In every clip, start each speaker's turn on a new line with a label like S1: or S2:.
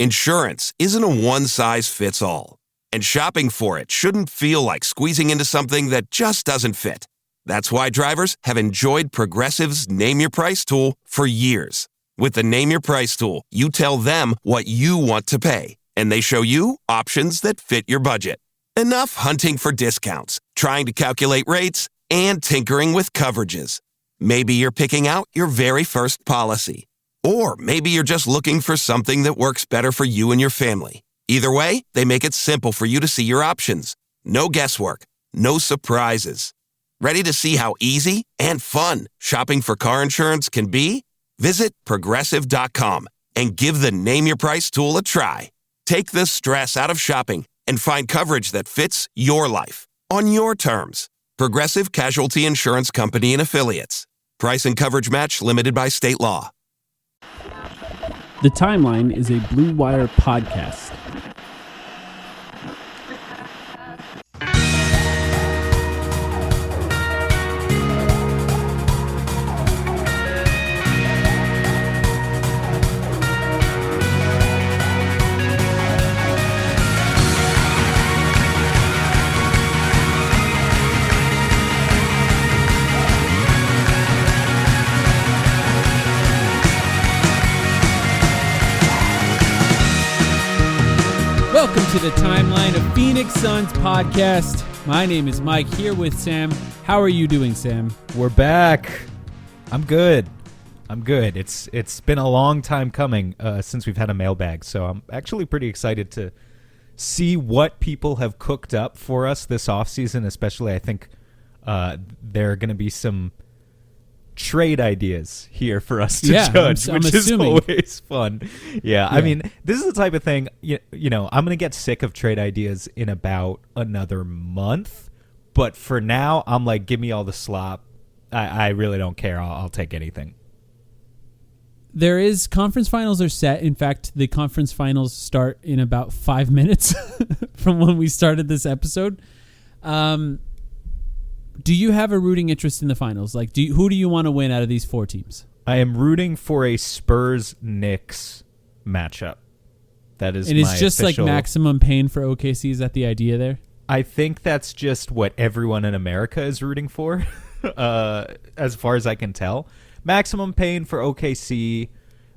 S1: Insurance isn't a one-size-fits-all, and shopping for it shouldn't feel like squeezing into something that just doesn't fit. That's why drivers have enjoyed Progressive's Name Your Price tool for years. With the Name Your Price tool, you tell them what you want to pay, and they show you options that fit your budget. Enough hunting for discounts, trying to calculate rates, and tinkering with coverages. Maybe you're picking out your very first policy. Or maybe you're just looking for something that works better for you and your family. Either way, they make it simple for you to see your options. No guesswork, no surprises. Ready to see how easy and fun shopping for car insurance can be? Visit Progressive.com and give the Name Your Price tool a try. Take the stress out of shopping and find coverage that fits your life on your terms. Progressive Casualty Insurance Company and Affiliates. Price and coverage match limited by state law.
S2: The Timeline is a Blue Wire podcast. Welcome to the Timeline of Phoenix Suns podcast. My name is Mike, here with Sam. How are you doing, Sam?
S3: We're back. I'm good. It's been a long time coming since we've had a mailbag, so I'm actually pretty excited to see what people have cooked up for us this offseason, especially I think there are going to be some trade ideas here for us to judge, which is always fun. Yeah, I mean, this is the type of thing, you know, I'm going to get sick of trade ideas in about another month, but for now, I'm like, give me all the slop. I really don't care. I'll take anything.
S2: There is conference finals are set. In fact, the conference finals start in about 5 minutes from when we started this episode. Do you have a rooting interest in the finals? Like, who do you want to win out of these four teams?
S3: I am rooting for a Spurs-Knicks matchup. That is, and
S2: it's just official, like maximum pain for OKC. Is that the idea there?
S3: I think that's just what everyone in America is rooting for, as far as I can tell. Maximum pain for OKC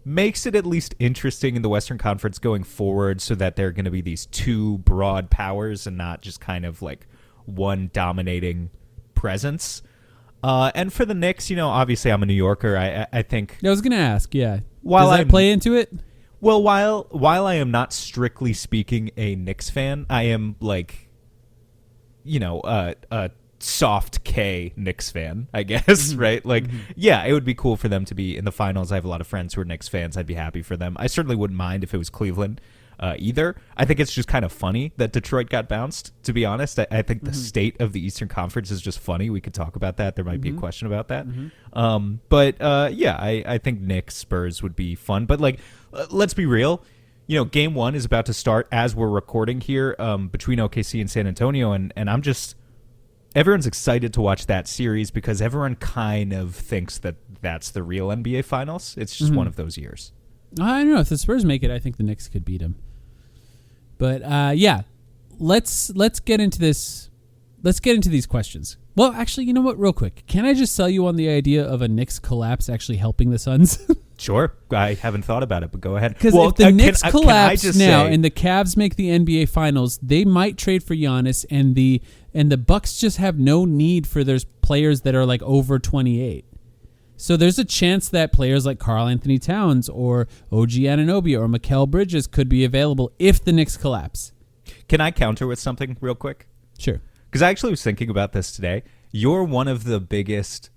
S3: makes it at least interesting in the Western Conference going forward, so that there are going to be these two broad powers and not just kind of like one dominating presence. And for the Knicks, you know, obviously I'm a New Yorker. I think
S2: I was going to ask, yeah. Does that play into it?
S3: Well, while I am not strictly speaking a Knicks fan, I am like, you know, a soft K Knicks fan, I guess, right? Like, yeah, it would be cool for them to be in the finals. I have a lot of friends who are Knicks fans. I'd be happy for them. I certainly wouldn't mind if it was Cleveland either. I think it's just kind of funny that Detroit got bounced, to be honest. I think the state of the Eastern Conference is just funny. We could talk about that. There might be a question about that. Yeah, I think Knicks Spurs would be fun. But, like, let's be real. You know, game one is about to start as we're recording here between OKC and San Antonio. And I'm just... everyone's excited to watch that series because everyone kind of thinks that that's the real NBA Finals. It's just one of those years.
S2: I don't know. If the Spurs make it, I think the Knicks could beat them. But yeah, let's get into this. Let's get into these questions. Well, actually, you know what? Real quick, can I just sell you on the idea of a Knicks collapse actually helping the Suns?
S3: Sure. I haven't thought about it, but go ahead.
S2: Because if the Knicks collapse now and the Cavs make the NBA Finals, they might trade for Giannis, and the Bucks just have no need for their players that are like over 28. So there's a chance that players like Karl Anthony Towns or OG Anunoby or Mikal Bridges could be available if the Knicks collapse.
S3: Can I counter with something real quick?
S2: Sure.
S3: Because I actually was thinking about this today. You're one of the biggest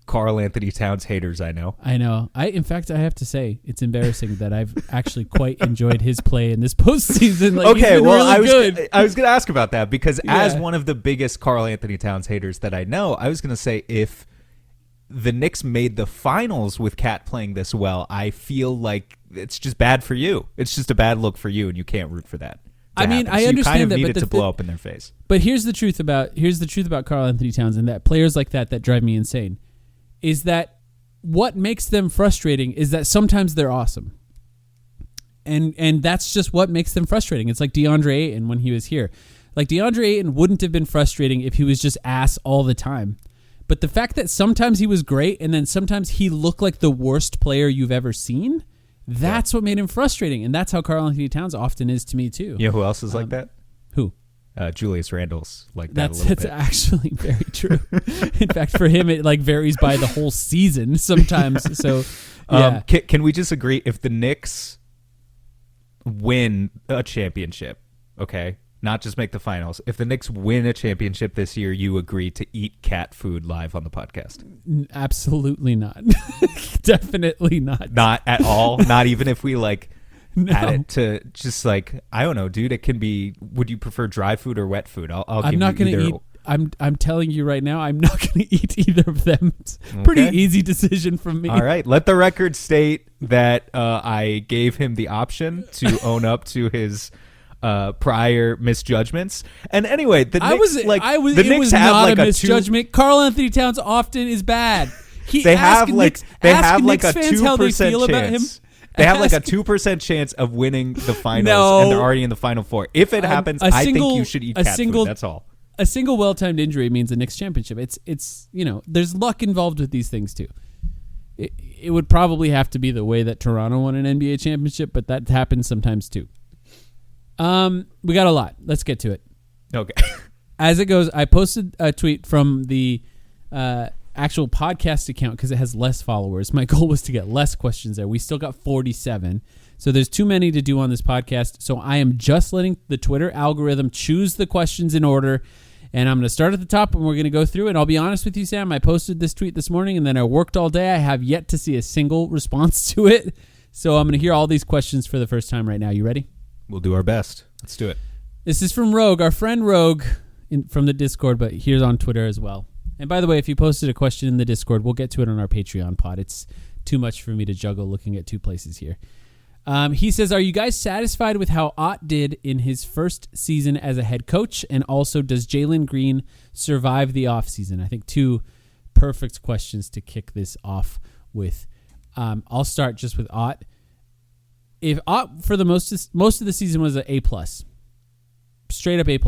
S3: Karl Anthony Towns haters I know.
S2: I know. In fact, I have to say, it's embarrassing that I've actually quite enjoyed his play in this postseason. Like,
S3: okay, well,
S2: really
S3: I was going to ask about that because as one of the biggest Karl Anthony Towns haters that I know, I was going to say if the Knicks made the finals with Cat playing this well, I feel like it's just bad for you. It's just a bad look for you, and you can't root for that. I
S2: mean, I
S3: understand
S2: you kind of
S3: that,
S2: need
S3: it to blow up in their face.
S2: But here's the truth about Karl Anthony Towns and that players like that drive me insane, is that what makes them frustrating is that sometimes they're awesome. And that's just what makes them frustrating. It's like DeAndre Ayton when he was here. Like DeAndre Ayton wouldn't have been frustrating if he was just ass all the time. But the fact that sometimes he was great and then sometimes he looked like the worst player you've ever seen, that's what made him frustrating. And that's how Karl-Anthony Towns often is to me too.
S3: You know who else is like that?
S2: Who?
S3: Julius Randle's like that a little bit.
S2: That's actually very true. In fact, for him, it like varies by the whole season sometimes. So, yeah.
S3: Can we just agree if the Knicks win a championship, okay, not just make the finals, if the Knicks win a championship this year, you agree to eat cat food live on the podcast?
S2: Absolutely not. Definitely not.
S3: Not at all? Not even if we like...
S2: No.
S3: Add it to just like, I don't know, dude. It can be. Would you prefer dry food or wet food?
S2: I'm not going to eat. I'm telling you right now, I'm not going to eat either of them. It's a pretty easy decision from me.
S3: All right, let the record state that I gave him the option to own up to his prior misjudgments. And anyway, the Knicks
S2: it was
S3: have
S2: not
S3: like
S2: a misjudgment. Karl-Anthony Towns often is bad.
S3: They have like a 2%
S2: chance.
S3: They have like a 2% chance of winning the finals, and they're already in the Final Four. If it happens, I think you should eat cat food. That's all.
S2: A single well-timed injury means a Knicks championship. It's there's luck involved with these things too. It would probably have to be the way that Toronto won an NBA championship, but that happens sometimes too. We got a lot. Let's get to it.
S3: Okay.
S2: As it goes, I posted a tweet from the actual podcast account because it has less followers. My goal was to get less questions there. We still got 47. So there's too many to do on this podcast. So I am just letting the Twitter algorithm choose the questions in order. And I'm going to start at the top and we're going to go through. And I'll be honest with you, Sam, I posted this tweet this morning and then I worked all day. I have yet to see a single response to it. So I'm going to hear all these questions for the first time right now. You ready?
S3: We'll do our best. Let's do it.
S2: This is from Rogue, our friend Rogue from the Discord, but here's on Twitter as well. And by the way, if you posted a question in the Discord, we'll get to it on our Patreon pod. It's too much for me to juggle looking at two places here. He says, are you guys satisfied with how Ott did in his first season as a head coach? And also, does Jaylen Green survive the offseason? I think two perfect questions to kick this off with. I'll start just with Ott. If Ott, for the most of the season, was an A+, straight up A+.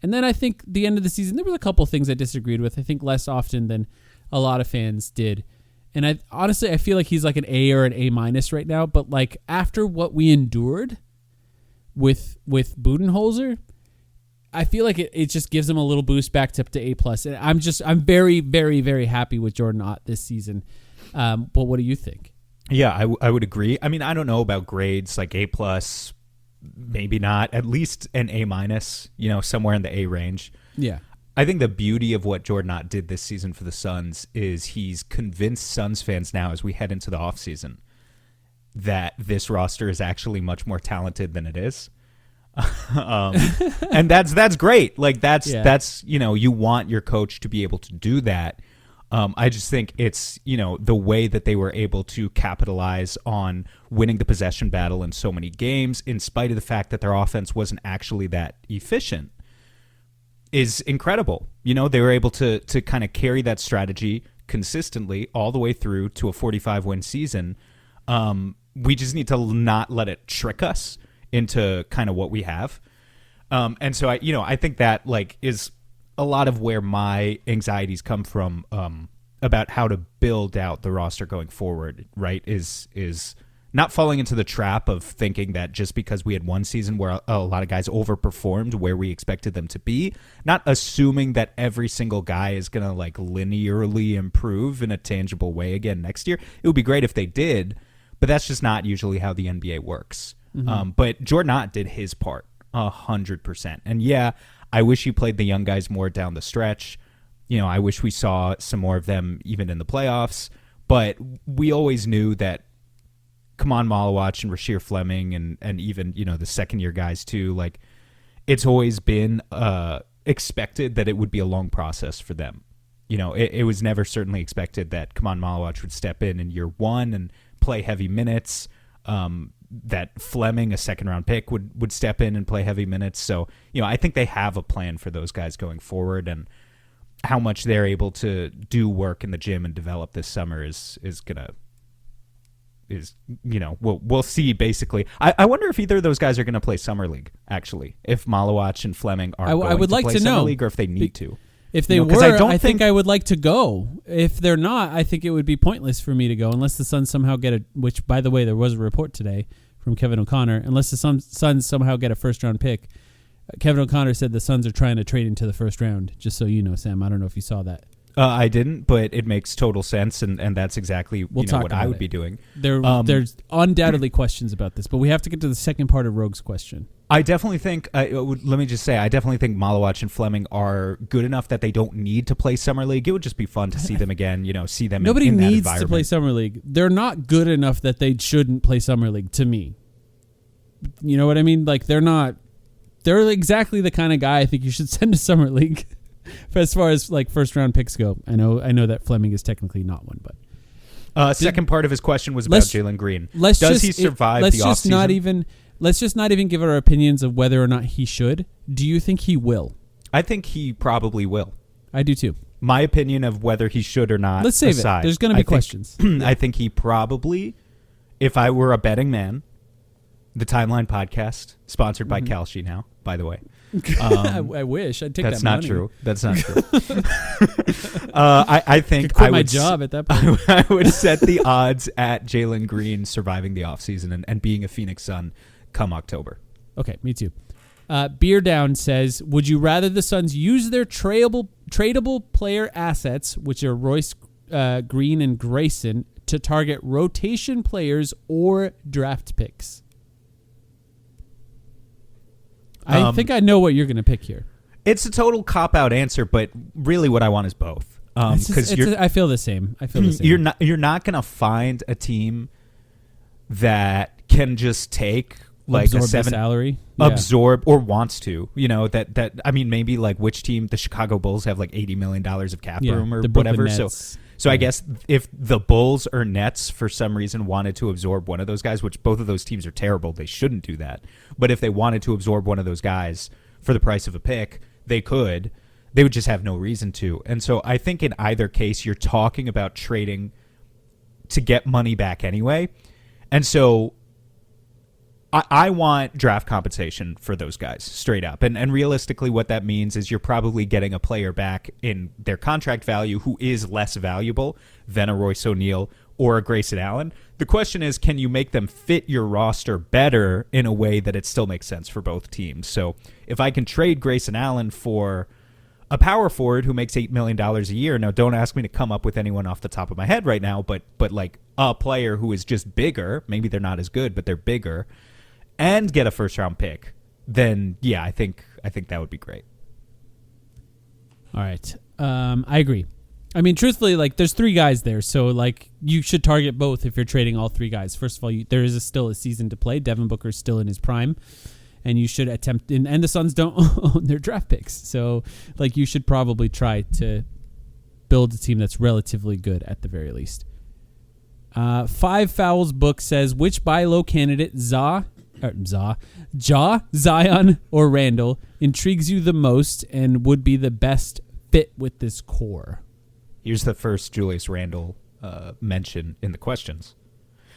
S2: And then I think the end of the season, there was a couple things I disagreed with. I think less often than a lot of fans did. And I honestly feel like he's like an A or an A- right now. But like after what we endured with Budenholzer, I feel like it just gives him a little boost back up to A+. And I'm very, very, very happy with Jordan Ott this season. But what do you think?
S3: Yeah, I would agree. I mean, I don't know about grades like A+, maybe not, at least an A-, somewhere in the A range.
S2: Yeah.
S3: I think the beauty of what Jordan Ott did this season for the Suns is he's convinced Suns fans now as we head into the offseason that this roster is actually much more talented than it is. And that's great. Like that's you want your coach to be able to do that. I just think it's, the way that they were able to capitalize on winning the possession battle in so many games, in spite of the fact that their offense wasn't actually that efficient, is incredible. They were able to kind of carry that strategy consistently all the way through to a 45-win season. We just need to not let it trick us into kind of what we have. And so I think that is a lot of where my anxieties come from about how to build out the roster going forward, right, is not falling into the trap of thinking that just because we had one season where a lot of guys overperformed where we expected them to be, not assuming that every single guy is going to linearly improve in a tangible way again next year. It would be great if they did, but that's just not usually how the NBA works. Mm-hmm. But Jordan Ott did his part 100%. And yeah, I wish he played the young guys more down the stretch. I wish we saw some more of them even in the playoffs. But we always knew that Kaman Malawach and Rasheer Fleming and even, the second-year guys too, it's always been expected that it would be a long process for them. It was never certainly expected that Kaman Malawach would step in year one and play heavy minutes, that Fleming, a second-round pick, would step in and play heavy minutes. So, I think they have a plan for those guys going forward, and how much they're able to do work in the gym and develop this summer is going to we'll see. Basically, I wonder if either of those guys are going to play summer league. Actually, if Malawach and Fleming are,
S2: I would like
S3: play
S2: to
S3: summer
S2: know
S3: league, or if they need to.
S2: If they were, I think I would like to go. If they're not, I think it would be pointless for me to go unless the Suns somehow get which, by the way, there was a report today from Kevin O'Connor, unless the Suns somehow get a first-round pick. Kevin O'Connor said the Suns are trying to trade into the first round, just so you know, Sam. I don't know if you saw that.
S3: I didn't, but it makes total sense, and that's exactly what I would be doing.
S2: There's undoubtedly questions about this, but we have to get to the second part of Rogue's question.
S3: I definitely think, let me just say, I definitely think Malawach and Fleming are good enough that they don't need to play Summer League. It would just be fun to see them again, see them
S2: Nobody
S3: in that
S2: needs
S3: environment.
S2: to play Summer League. They're not good enough that they shouldn't play Summer League, to me. You know what I mean? Like, they're exactly the kind of guy I think you should send to Summer League as far as, like, first-round picks go. I know that Fleming is technically not one, but...
S3: second part of his question was about Jaylen Green. Does he survive the offseason?
S2: Let's just not even give our opinions of whether or not he should. Do you think he will?
S3: I think he probably will.
S2: I do too.
S3: My opinion of whether he should or not.
S2: Let's save it. There's going to be questions.
S3: I think he probably, if I were a betting man, the Timeline podcast, sponsored by Kalshi now, by the way.
S2: I wish. I'd take that money.
S3: That's not true. I think
S2: I would my job at that point.
S3: I would set the odds at Jaylen Green surviving the offseason and being a Phoenix Sun come October.
S2: Okay, me too. Beer Down says, would you rather the Suns use their tradable player assets, which are Royce, Green, and Grayson, to target rotation players or draft picks? I think I know what you're going to pick here.
S3: It's a total cop-out answer, but really what I want is both.
S2: I feel the same.
S3: You're not going to find a team that can just take like
S2: absorb
S3: a seven
S2: salary,
S3: absorb or wants to. That I mean, maybe like which team? The Chicago Bulls have like $80 million of cap room or whatever.
S2: Nets.
S3: So I guess if the Bulls or Nets for some reason wanted to absorb one of those guys, which both of those teams are terrible, they shouldn't do that. But if they wanted to absorb one of those guys for the price of a pick, they could. They would just have no reason to. And so I think in either case, you're talking about trading to get money back anyway. And so I want draft compensation for those guys, straight up. And realistically, what that means is you're probably getting a player back in their contract value who is less valuable than a Royce O'Neal or a Grayson Allen. The question is, can you make them fit your roster better in a way that it still makes sense for both teams? So if I can trade Grayson Allen for a power forward who makes $8 million a year, now don't ask me to come up with anyone off the top of my head right now, but like a player who is just bigger, maybe they're not as good, but they're bigger, and get a first-round pick, then, yeah, I think that would be great.
S2: All right. I agree. I mean, truthfully, like, there's three guys there, so, like, you should target both if you're trading all three guys. First of all, there is still a season to play. Devin Booker's still in his prime, and you should attempt... And the Suns don't own their draft picks, so, like, you should probably try to build a team that's relatively good at the very least. Five Fouls book says, which buy low candidate, Zion, or Randall intrigues you the most and would be the best fit with this core?
S3: Here's the first Julius Randle mention in the questions.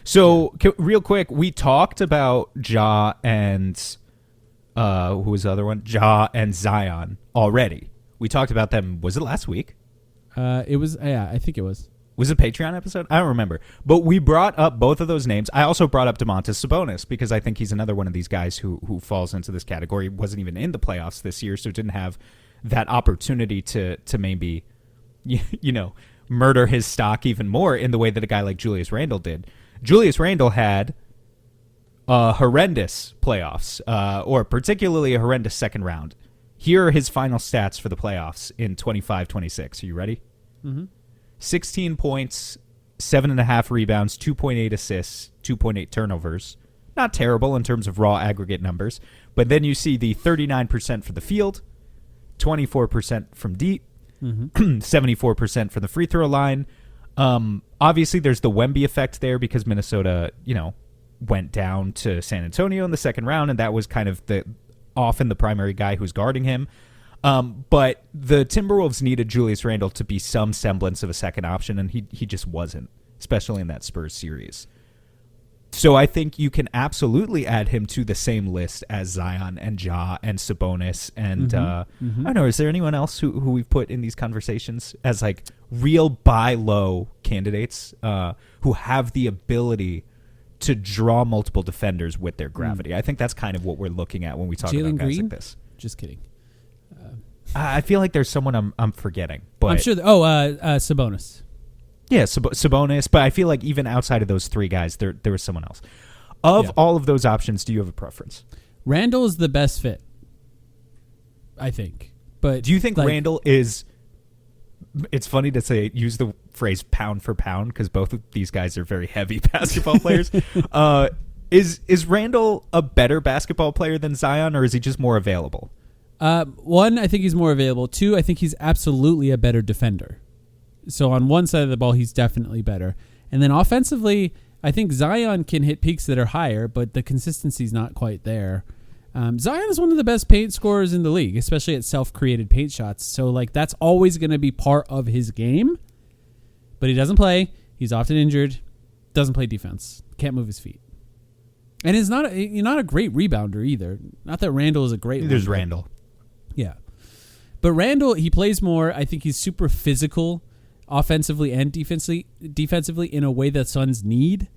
S3: So, real quick, we talked about Ja and who was the other one? Ja and Zion already. We talked about them. Was it last week?
S2: It was. Yeah, I think it was.
S3: Was it a Patreon episode? I don't remember. But we brought up both of those names. I also brought up Domantas Sabonis because I think he's another one of these guys who falls into this category. Wasn't even in the playoffs this year, so didn't have that opportunity to maybe, murder his stock even more in the way that a guy like Julius Randle did. Julius Randle had horrendous playoffs, or particularly a horrendous second round. Here are his final stats for the playoffs in 25-26. Are you ready?
S2: Mm-hmm.
S3: 16 points, 7.5 rebounds, 2.8 assists, 2.8 turnovers. Not terrible in terms of raw aggregate numbers. But then you see the 39% for the field, 24% from deep, 74% from the free throw line. Obviously, there's the Wemby effect there because Minnesota, went down to San Antonio in the second round, and that was kind of often the primary guy who's guarding him. But the Timberwolves needed Julius Randle to be some semblance of a second option, and he just wasn't, especially in that Spurs series. So I think you can absolutely add him to the same list as Zion and Ja and Sabonis and I don't know. Is there anyone else who we've put in these conversations as like real buy low candidates who have the ability to draw multiple defenders with their gravity? I think that's kind of what we're looking at when we talk
S2: Jaylen
S3: about guys
S2: Green?
S3: like this.
S2: Just kidding.
S3: I feel like there's someone I'm forgetting, but
S2: I'm sure. Sabonis.
S3: Yeah, Sabonis, but I feel like even outside of those three guys, there was someone else. Of all of those options, do you have a preference?
S2: Randall is the best fit, I think. But
S3: do you think Randall is? It's funny to use the phrase pound for pound because both of these guys are very heavy basketball players. Is Randall a better basketball player than Zion, or is he just more available?
S2: One, I think he's more available. Two, I think he's absolutely a better defender. So on one side of the ball, he's definitely better. And then offensively, I think Zion can hit peaks that are higher, but the consistency's not quite there. Zion is one of the best paint scorers in the league, especially at self-created paint shots. So like that's always going to be part of his game. But he doesn't play. He's often injured. Doesn't play defense. Can't move his feet. And he's not a great rebounder either. Not that Randall is a great.
S3: There's Randall.
S2: Yeah. But Randall, he plays more. I think he's super physical. Offensively and defensively in a way that Suns need,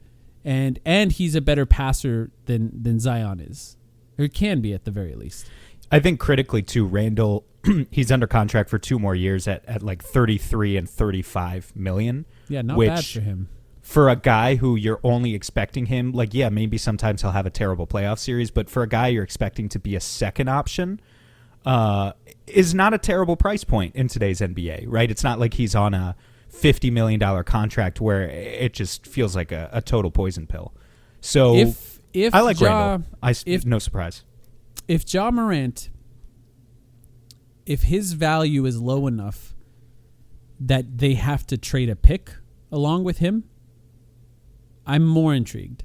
S2: and he's a better passer than Zion is, or can be at the very least.
S3: I think critically too, Randall, he's under contract for 2 more years at like 33 and 35 million.
S2: Yeah, not bad for him.
S3: For a guy who you're only expecting him, like maybe sometimes he'll have a terrible playoff series, but for a guy you're expecting to be a second option. Is not a terrible price point in today's NBA, right? It's not like he's on a $50 million contract where it just feels like a total poison pill. So if I like Randall, no surprise.
S2: If Ja Morant, if his value is low enough that they have to trade a pick along with him, I'm more intrigued.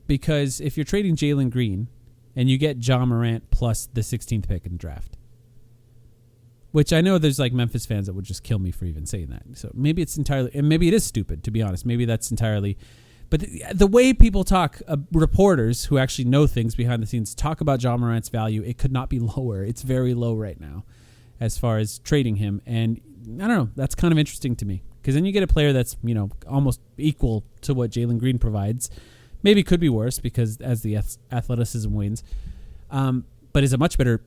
S2: Because if you're trading Jaylen Green, and you get Ja Morant plus the 16th pick in the draft. Which I know there's like Memphis fans that would just kill me for even saying that. So maybe it's entirely, and maybe it is stupid, to be honest. Maybe that's entirely, but the way people talk, reporters who actually know things behind the scenes talk about Ja Morant's value, it could not be lower. It's very low right now as far as trading him. And I don't know, that's kind of interesting to me. Because then you get a player that's, almost equal to what Jaylen Green provides. Maybe could be worse because as the athleticism wanes, but is a much better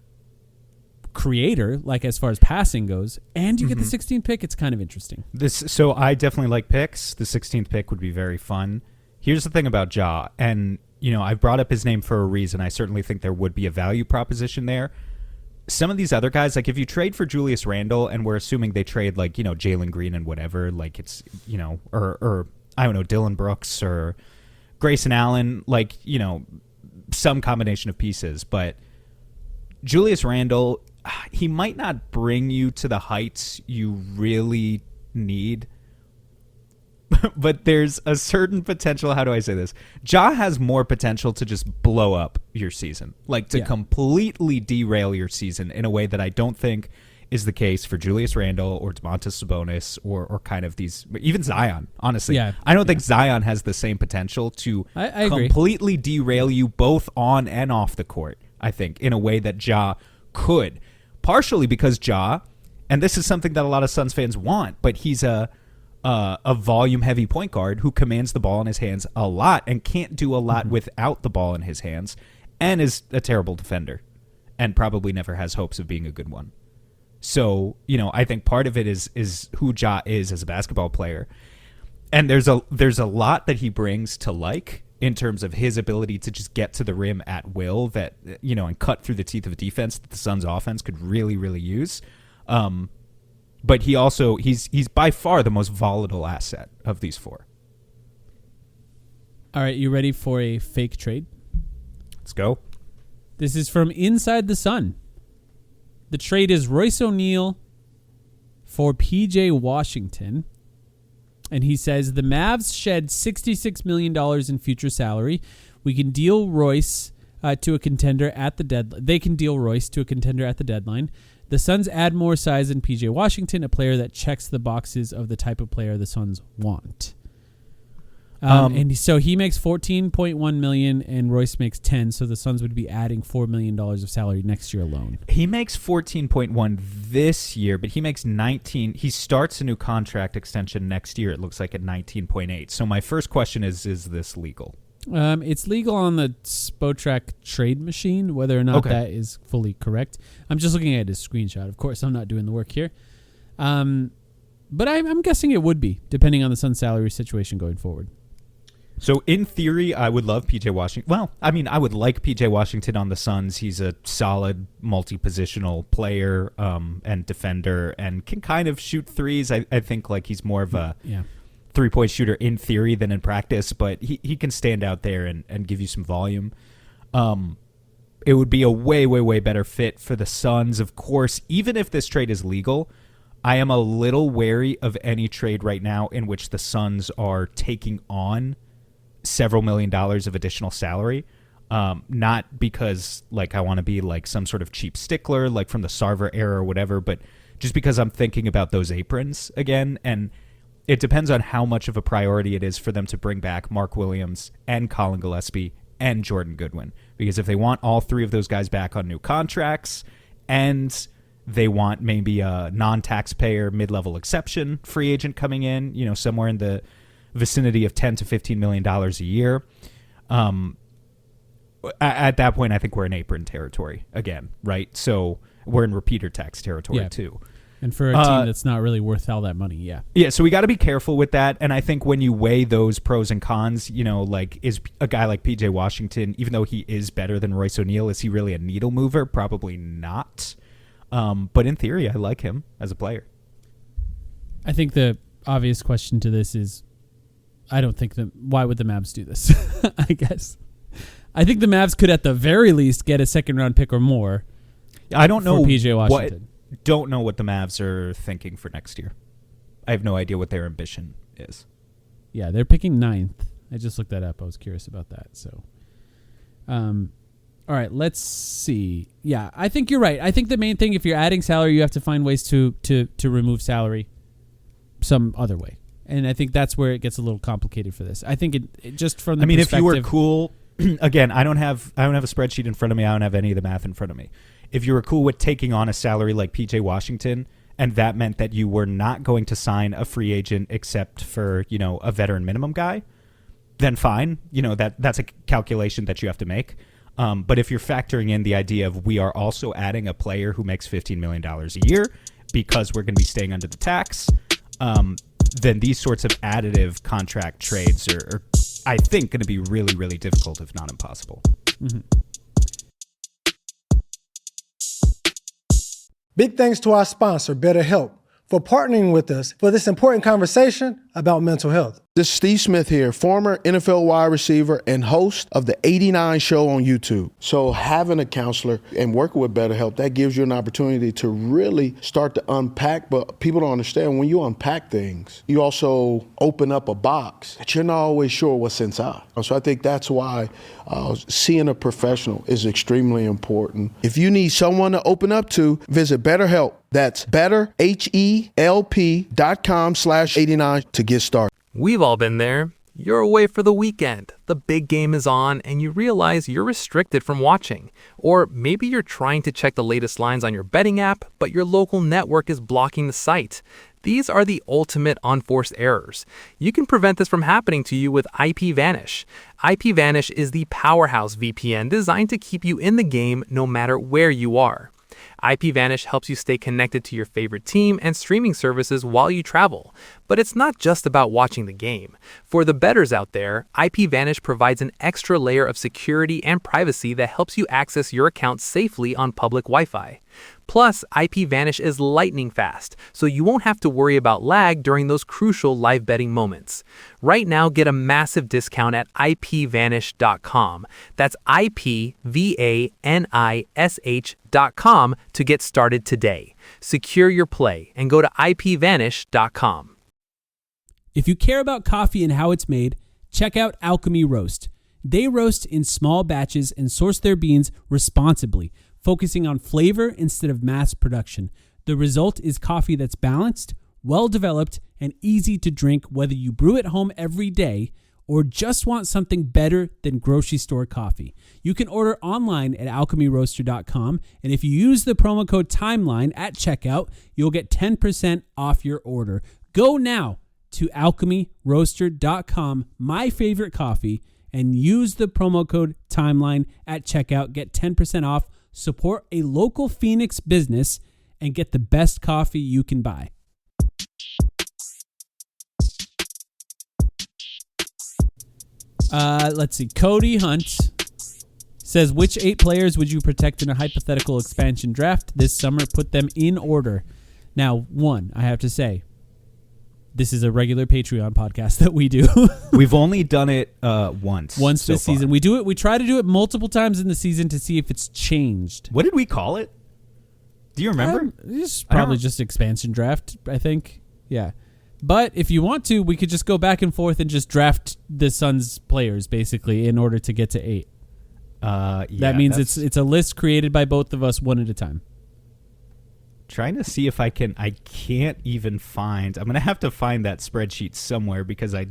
S2: creator, like as far as passing goes, and you get the 16th pick. It's kind of interesting. So I definitely like picks. The 16th pick would be very fun. Here's the thing about Ja, and I brought up his name for a reason. I certainly think there would be a value proposition there. Some of these other guys, like if you trade for Julius Randle, and we're assuming they trade like Jaylen Green and whatever, like it's or I don't know, Dylan Brooks or Grayson Allen, like, some combination of pieces. But Julius Randle, he might not bring you to the heights you really need, but there's a certain potential. How do I say this? Ja has more potential to just blow up your season, like to completely derail your season in a way that I don't think is the case for Julius Randle or Domantas Sabonis or kind of these, even Zion, honestly. I don't think Zion has the same potential to I
S3: completely derail you both on and off the court, I think, in a way that Ja could. Partially because Ja, and this is something that a lot of Suns fans want, but he's a volume-heavy point guard who commands the ball in his hands a lot and can't do a lot without the ball in his hands, and is a terrible defender and probably never has hopes of being a good one. So, I think part of it is who Ja is as a basketball player. And there's a lot that he brings to like in terms of his ability to just get to the rim at will that, and cut through the teeth of a defense that the Suns offense could really, really use. But he also, he's by far the most volatile asset of these four.
S2: All right, you ready for a fake trade?
S3: Let's go.
S2: This is from Inside the Sun. The trade is Royce O'Neal for P.J. Washington. And he says, the Mavs shed $66 million in future salary. We can deal Royce to a contender at the deadline. They can deal Royce to a contender at the deadline. The Suns add more size in P.J. Washington, a player that checks the boxes of the type of player the Suns want. And so he makes $14.1 million, and Royce makes 10. So the Suns would be adding $4 million of salary next year alone.
S3: He makes 14.1 this year, but he makes 19. He starts a new contract extension next year. It looks like at 19.8. So my first question is this legal?
S2: It's legal on the Spotrac trade machine. Whether or not that is fully correct, I'm just looking at his screenshot. Of course, I'm not doing the work here. But I'm guessing it would be, depending on the Suns' salary situation going forward.
S3: So in theory, I would love P.J. Washington. Well, I mean, I would like P.J. Washington on the Suns. He's a solid multi-positional player and defender and can kind of shoot threes. I think like he's more of a three-point shooter in theory than in practice, but he can stand out there and give you some volume. It would be a way, way, way better fit for the Suns. Of course, even if this trade is legal, I am a little wary of any trade right now in which the Suns are taking on several $1 million of additional salary. Not because like I want to be like some sort of cheap stickler like from the Sarver era or whatever, but just because I'm thinking about those aprons again, and it depends on how much of a priority it is for them to bring back Mark Williams and Colin Gillespie and Jordan Goodwin. Because if they want all three of those guys back on new contracts and they want maybe a non-taxpayer mid-level exception free agent coming in, you know, somewhere in the vicinity of $10 to $15 million a year. At that point, I think we're in apron territory again, right? So we're in repeater tax territory too.
S2: And for a team that's not really worth all that money,
S3: Yeah, so we got to be careful with that. And I think when you weigh those pros and cons, you know, like is a guy like P.J. Washington, even though he is better than Royce O'Neal, is he really a needle mover? Probably not. But in theory, I like him as a player.
S2: I think the obvious question to this is, I don't think why would the Mavs do this? I guess. I think the Mavs could at the very least get a second round pick or more.
S3: I don't know
S2: for PJ Washington.
S3: Don't know what the Mavs are thinking for next year. I have no idea what their ambition is.
S2: Yeah, they're picking 9th. I just looked that up. I was curious about that. So, all right, let's see. Yeah, I think you're right. I think the main thing, if you're adding salary, you have to find ways to remove salary some other way. And I think that's where it gets a little complicated for this. I think it just from the perspective.
S3: If you were cool, again, I don't have a spreadsheet in front of me. I don't have any of the math in front of me. If you were cool with taking on a salary like P.J. Washington, and that meant that you were not going to sign a free agent except for, you know, a veteran minimum guy, then fine. You know, that's a calculation that you have to make. But if you're factoring in the idea of we are also adding a player who makes $15 million a year because we're going to be staying under the tax, then these sorts of additive contract trades are I think, going to be really, really difficult, if not impossible.
S4: Mm-hmm. Big thanks to our sponsor, BetterHelp, for partnering with us for this important conversation about mental health.
S5: This is Steve Smith here, former NFL wide receiver and host of the 89 show on YouTube. So having a counselor and working with BetterHelp, that gives you an opportunity to really start to unpack. But people don't understand, when you unpack things, you also open up a box that you're not always sure what's inside. So I think that's why seeing a professional is extremely important. If you need someone to open up to, visit BetterHelp. That's betterhelp.com/89 to get started.
S6: We've all been there. You're away for the weekend. The big game is on, and you realize you're restricted from watching. Or maybe you're trying to check the latest lines on your betting app, but your local network is blocking the site. These are the ultimate unforced errors. You can prevent this from happening to you with IPVanish. IPVanish is the powerhouse VPN designed to keep you in the game no matter where you are. IPVanish helps you stay connected to your favorite team and streaming services while you travel. But it's not just about watching the game. For the bettors out there, IPVanish provides an extra layer of security and privacy that helps you access your account safely on public Wi-Fi. Plus, IPVanish is lightning fast, so you won't have to worry about lag during those crucial live betting moments. Right now, get a massive discount at IPVanish.com. That's IPVanish.com to get started today. Secure your play and go to IPVanish.com.
S2: If you care about coffee and how it's made, check out Alchemy Roast. They roast in small batches and source their beans responsibly, focusing on flavor instead of mass production. The result is coffee that's balanced, well-developed, and easy to drink whether you brew at home every day or just want something better than grocery store coffee? You can order online at alchemyroaster.com, and if you use the promo code TIMELINE at checkout, you'll get 10% off your order. Go now to alchemyroaster.com, my favorite coffee, and use the promo code TIMELINE at checkout. Get 10% off, support a local Phoenix business, and get the best coffee you can buy. Let's see. Cody Hunt says, which 8 players would you protect in a hypothetical expansion draft this summer? Put them in order. Now, one, I have to say, this is a regular Patreon podcast that we do.
S3: We've only done it once
S2: this season. We do it. We try to do it multiple times in the season to see if it's changed.
S3: What did we call it? Do you remember?
S2: It's probably just expansion draft, I think. Yeah. But if you want to, we could just go back and forth and just draft the Suns players, basically, in order to get to 8. That means it's a list created by both of us one at a time.
S3: Trying to see if I can't even find. I'm going to have to find that spreadsheet somewhere because I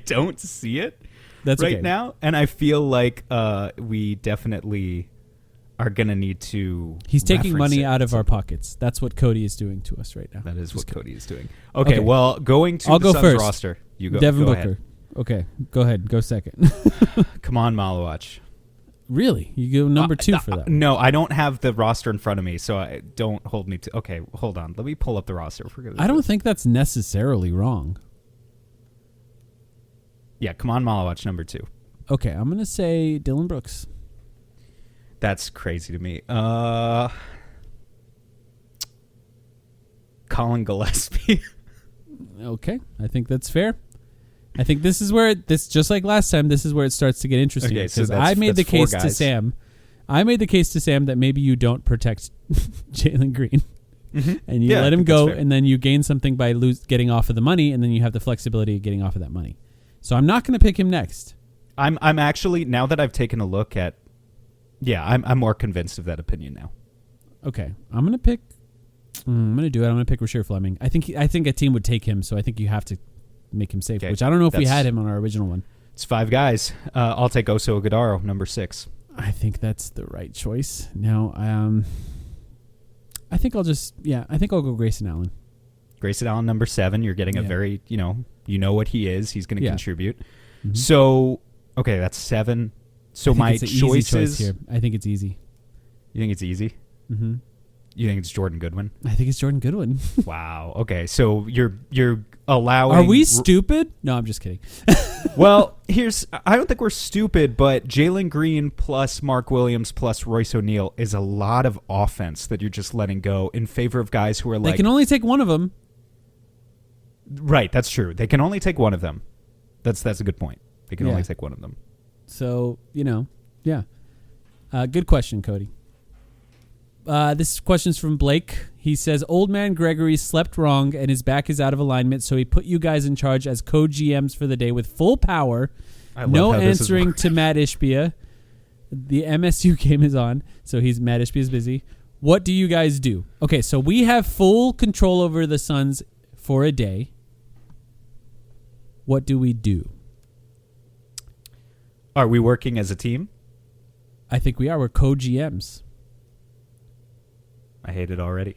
S3: don't see it now. And I feel like we definitely are going to need to.
S2: He's taking money out of our pockets. That's what Cody is doing to us right now.
S3: That is what Cody is doing. Okay, well, going to the Suns
S2: first.
S3: roster. You go.
S2: Devin
S3: go
S2: Booker.
S3: Ahead.
S2: Okay, go ahead. Go second.
S3: Come on, Malawach.
S2: Really? You go number 2 for that?
S3: No, I don't have the roster in front of me, so don't hold me to. Okay, hold on. Let me pull up the roster.
S2: I don't think that's necessarily wrong.
S3: Yeah, come on, Malawach, number 2.
S2: Okay, I'm going to say Dylan Brooks.
S3: That's crazy to me. Colin Gillespie.
S2: Okay, I think that's fair. I think this is where just like last time, this is where it starts to get interesting.
S3: Okay, so
S2: I made the case to Sam. I made the case to Sam that maybe you don't protect Jaylen Green, and you let him go, and then you gain something by getting off of the money, and then you have the flexibility of getting off of that money. So I'm not going to pick him next.
S3: I'm actually, now that I've taken a look at, I'm more convinced of that opinion now.
S2: Okay, I'm going to pick. I'm going to do it. I'm going to pick Rasheer Fleming. I think a team would take him, so I think you have to make him safe, which I don't know if we had him on our original one.
S3: It's 5 guys. I'll take Oso Ighodaro, number 6.
S2: I think that's the right choice. Now, I think I'll go Grayson Allen.
S3: Grayson Allen, number 7. You're getting a very, you know what he is. He's going to contribute.
S2: Mm-hmm.
S3: So, okay, that's 7. So my choices
S2: here. I think it's easy.
S3: You think it's easy?
S2: Mm-hmm.
S3: You think it's Jordan Goodwin?
S2: I think it's Jordan Goodwin.
S3: Wow. Okay, so you're allowing.
S2: Are we stupid? No, I'm just kidding.
S3: Well, I don't think we're stupid, but Jaylen Green plus Mark Williams plus Royce O'Neal is a lot of offense that you're just letting go in favor of guys who are
S2: They can only take one of them.
S3: Right, that's true. They can only take one of them. That's a good point. They can only take one of them.
S2: So, good question, Cody. This question's from Blake. He says, Old man Gregory slept wrong and his back is out of alignment, so he put you guys in charge as co-GMs for the day with full power. No answering to Matt Ishbia. The MSU game is on, so Matt Ishbia's busy. What do you guys do? Okay, so we have full control over the Suns for a day. What do we do?
S3: Are we working as a team?
S2: I think we are. We're co-GMs.
S3: I hate it already.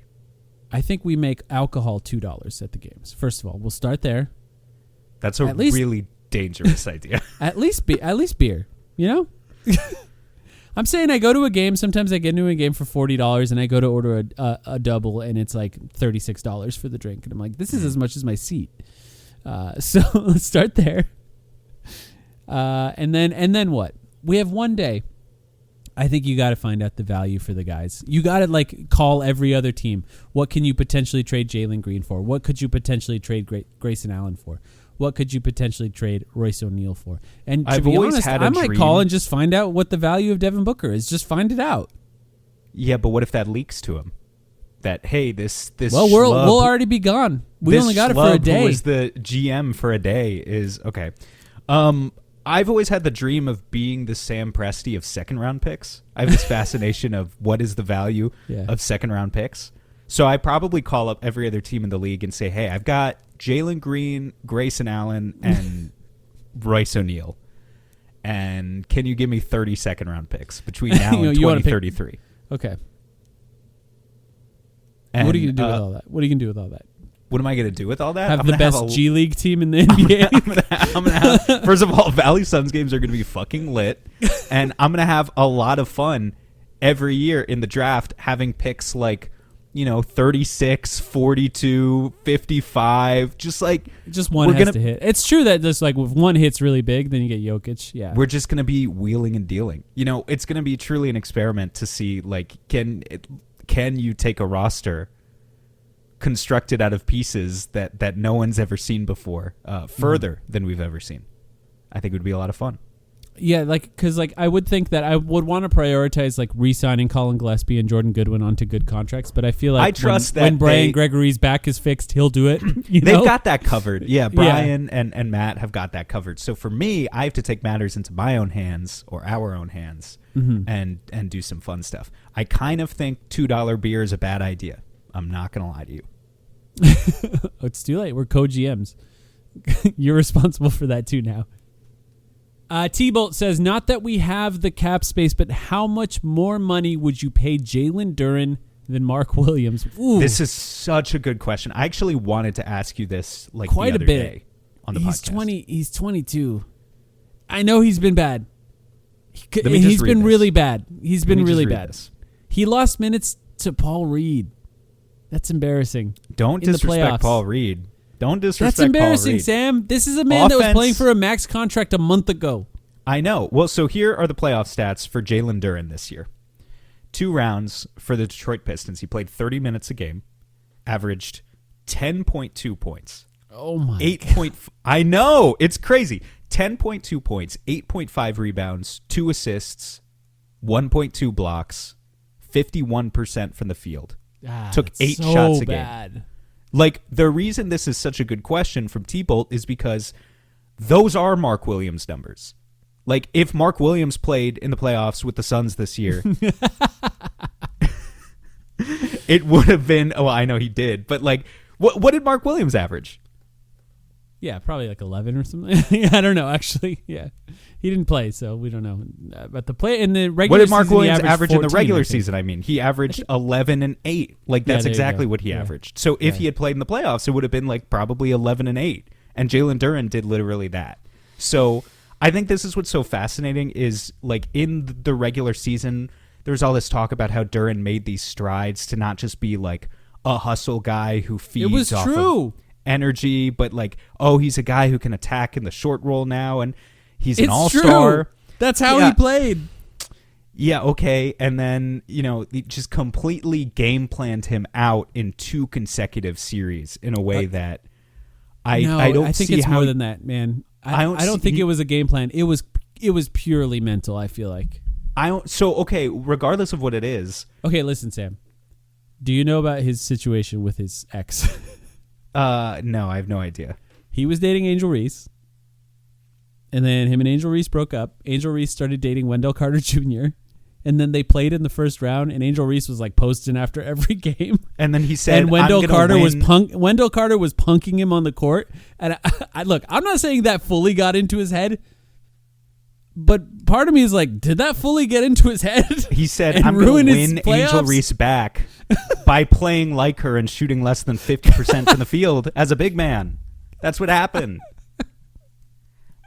S2: I think we make alcohol $2 at the games. First of all, we'll start there.
S3: That's a really dangerous idea.
S2: At least beer, I'm saying I go to a game. Sometimes I get into a game for $40, and I go to order a double, and it's like $36 for the drink, and I'm like, this is as much as my seat. So let's start there. And then what? We have one day. I think you got to find out the value for the guys. You got to call every other team. What can you potentially trade Jaylen Green for? What could you potentially trade Grayson Allen for? What could you potentially trade Royce O'Neal for? And to be honest, I might call and just find out what the value of Devin Booker is. Just find it out.
S3: Yeah, but what if that leaks to him? That, hey, this
S2: well, we'll already be gone. We only got it for a day.
S3: Who was the GM for a day is okay. I've always had the dream of being the Sam Presti of second-round picks. I have this fascination of what is the value of second-round picks. So I probably call up every other team in the league and say, hey, I've got Jaylen Green, Grayson Allen, and Royce O'Neal. And can you give me 30 second-round picks between now and 2033?
S2: Okay.
S3: And,
S2: what are you going to do with all that? What are you going to do with all that?
S3: What am I going to do with all that?
S2: Have the best G League team in the NBA?
S3: I'm gonna have, first of all, Valley Suns games are going to be fucking lit. And I'm going to have a lot of fun every year in the draft having picks like, 36, 42, 55. Just
S2: one has to hit. It's true that just like if one hits really big, then you get Jokic. Yeah.
S3: We're just going to be wheeling and dealing. It's going to be truly an experiment to see, like, can you take a roster constructed out of pieces that no one's ever seen before, further than we've ever seen. I think it would be a lot of fun.
S2: Yeah, because I would think that I would want to prioritize like re-signing Colin Gillespie and Jordan Goodwin onto good contracts, but I feel like when Brian Gregory's back is fixed, he'll do it.
S3: They've got that covered. Yeah, Brian and Matt have got that covered. So for me, I have to take matters into my own hands or our own hands and do some fun stuff. I kind of think $2 beer is a bad idea. I'm not going to lie to you.
S2: It's too late. We're co-GMs. You're responsible for that too now. T-Bolt says, not that we have the cap space, but how much more money would you pay Jalen Duren than Mark Williams? Ooh.
S3: This is such a good question. I actually wanted to ask you this
S2: quite
S3: the other
S2: a bit
S3: day on the podcast.
S2: He's 22. I know he's been bad.
S3: He's
S2: been really bad. He's been really bad.
S3: This.
S2: He lost minutes to Paul Reed. That's embarrassing.
S3: Don't disrespect Paul Reed. Don't disrespect
S2: That's embarrassing,
S3: Paul Reed.
S2: Sam. This is a man that was playing for a max contract a month ago.
S3: I know. Well, so here are the playoff stats for Jalen Duren this year. 2 rounds for the Detroit Pistons. He played 30 minutes a game, averaged 10.2 points.
S2: Oh, my
S3: 8
S2: God.
S3: Point, I know. It's crazy. 10.2 points, 8.5 rebounds, 2 assists, 1.2 blocks, 51% from the field. Took 8 shots a game. Like, the reason this is such a good question from T-Bolt is because those are Mark Williams numbers. Like, if Mark Williams played in the playoffs with the Suns this year, it would have been, well, I know he did, but like, what did Mark Williams average?
S2: Yeah, probably like 11 or something. Yeah, I don't know, actually. Yeah. He didn't play, so we don't know. But the play in the regular season,
S3: what did Mark Williams average 14,
S2: in
S3: the regular season? I mean, he averaged 11 and 8. Like, that's exactly what he averaged. So if he had played in the playoffs, it would have been like probably 11 and 8. And Jalen Duren did literally that. So I think this is what's so fascinating is, like, in the regular season, there's all this talk about how Duren made these strides to not just be like a hustle guy who feeds off of energy, but like, oh, he's a guy who can attack in the short roll now, and he's an all-star.
S2: True. That's how he played.
S3: Yeah, okay. And then, he just completely game planned him out in 2 consecutive series in a way that I think
S2: it's more than that, man. I don't think it was a game plan. It was purely mental, I feel like.
S3: Regardless of what it is.
S2: Okay, listen, Sam. Do you know about his situation with his ex?
S3: No, I have no idea.
S2: He was dating Angel Reese. And then him and Angel Reese broke up. Angel Reese started dating Wendell Carter Jr. And then they played in the first round, and Angel Reese was like posting after every game.
S3: And then he said,
S2: and Wendell Carter was punking him on the court. And I look, I'm not saying that fully got into his head, but part of me is like, did that fully get into his head?
S3: He said, I'm going to win Angel Reese back by playing like her and shooting less than 50% from the field as a big man. That's what happened.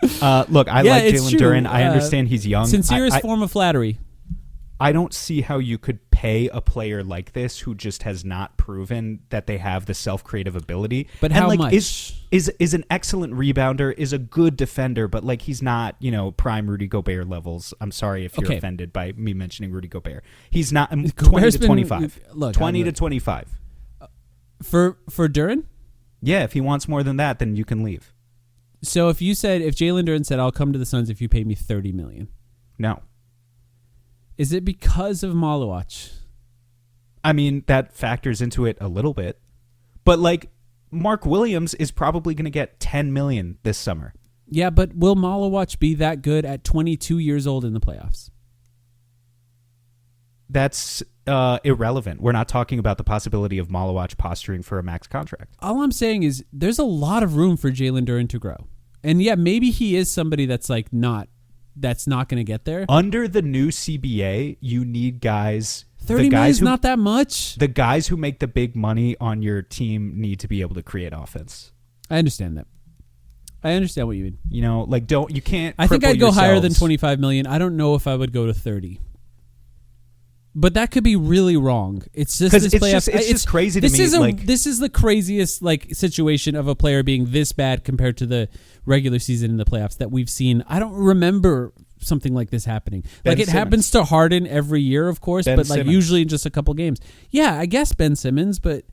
S3: Look, I like Jalen Duren. I understand he's young.
S2: Sincerest form of flattery.
S3: I don't see how you could pay a player like this who just has not proven that they have the self-creative ability.
S2: But how much?
S3: Is an excellent rebounder, is a good defender, but like he's not, prime Rudy Gobert levels. I'm sorry if you're offended by me mentioning Rudy Gobert. He's not 20 to 25. 20 to 25.
S2: For Duren?
S3: Yeah, if he wants more than that, then you can leave.
S2: So if Jalen Duren said, I'll come to the Suns if you pay me $30 million.
S3: No.
S2: Is it because of Malawach?
S3: I mean, that factors into it a little bit. But like, Mark Williams is probably going to get $10 million this summer.
S2: Yeah, but will Malawach be that good at 22 years old in the playoffs?
S3: That's irrelevant. We're not talking about the possibility of Malawach posturing for a max contract.
S2: All I'm saying is there's a lot of room for Jalen Duren to grow. And yeah, maybe he is somebody that's like that's not going to get there.
S3: Under the new CBA, you need guys.
S2: 30 million is not that much.
S3: The guys who make the big money on your team need to be able to create offense.
S2: I understand that. I understand what you mean.
S3: You know, like you can't.
S2: I think I'd go higher than 25 million. I don't know if I would go to 30. But that could be really wrong. It's just this playoff.
S3: It's just crazy to me.
S2: This is the craziest situation of a player being this bad compared to the regular season in the playoffs that we've seen. I don't remember something like this happening. It happens to Harden every year, of course, but usually in just a couple games. Yeah, I guess Ben Simmons, but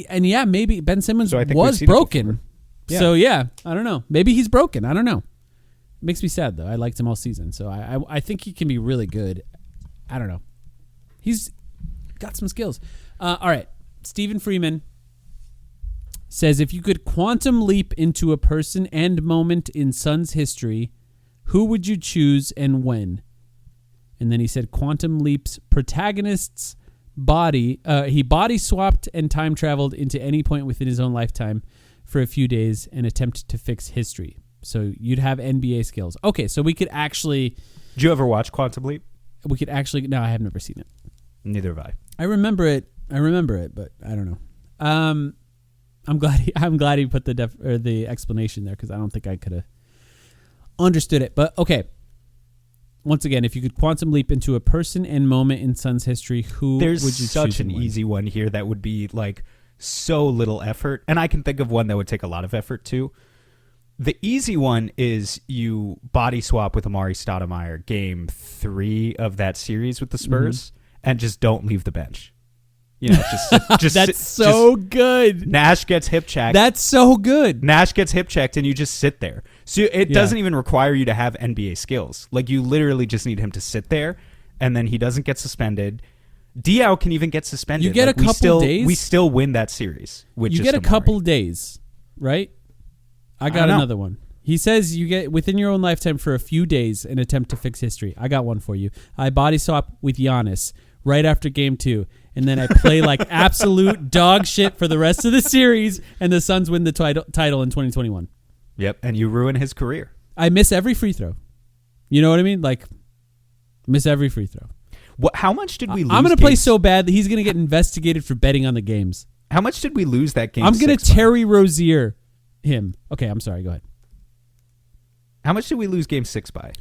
S2: maybe Ben Simmons was broken. Yeah. So yeah, I don't know. Maybe he's broken. I don't know. It makes me sad though. I liked him all season, so I think he can be really good. I don't know. He's got some skills. All right. Stephen Freeman says, if you could quantum leap into a person and moment in Suns history, who would you choose and when? And then he said, quantum leap's protagonist's body. He body swapped and time traveled into any point within his own lifetime for a few days and attempt to fix history. So you'd have NBA skills. Okay, so we could actually...
S3: Did you ever watch Quantum Leap?
S2: We could actually... No, I have never seen it.
S3: Neither have I.
S2: I remember it, but I don't know. I'm glad he put the explanation there because I don't think I could have understood it. But okay. Once again, if you could quantum leap into a person and moment in Suns history, who would you choose?
S3: There's such an easy one here that would be like so little effort, and I can think of one that would take a lot of effort too. The easy one is you body swap with Amari Stoudemire game 3 of that series with the Spurs. Mm-hmm. And just don't leave the bench. You know, just
S2: that's so good.
S3: Nash gets hip checked.
S2: That's so good.
S3: Nash gets hip checked, and you just sit there. So it doesn't even require you to have NBA skills. Like you literally just need him to sit there, and then he doesn't get suspended. Diaw can even get suspended.
S2: You get a couple days.
S3: We still win that series.
S2: You get a couple days, right? I got another one. He says you get within your own lifetime for a few days an attempt to fix history. I got one for you. I body swap with Giannis right after game 2, and then I play like absolute dog shit for the rest of the series, and the Suns win the title in 2021.
S3: Yep, and you ruin his career.
S2: I miss every free throw. You know what I mean? Like, miss every free throw.
S3: How much did we lose?
S2: I'm going to play so bad that he's going to get investigated for betting on the games.
S3: How much did we lose that game?
S2: I'm going to Terry Rozier him. Okay, I'm sorry. Go ahead.
S3: How much did we lose game 6 by?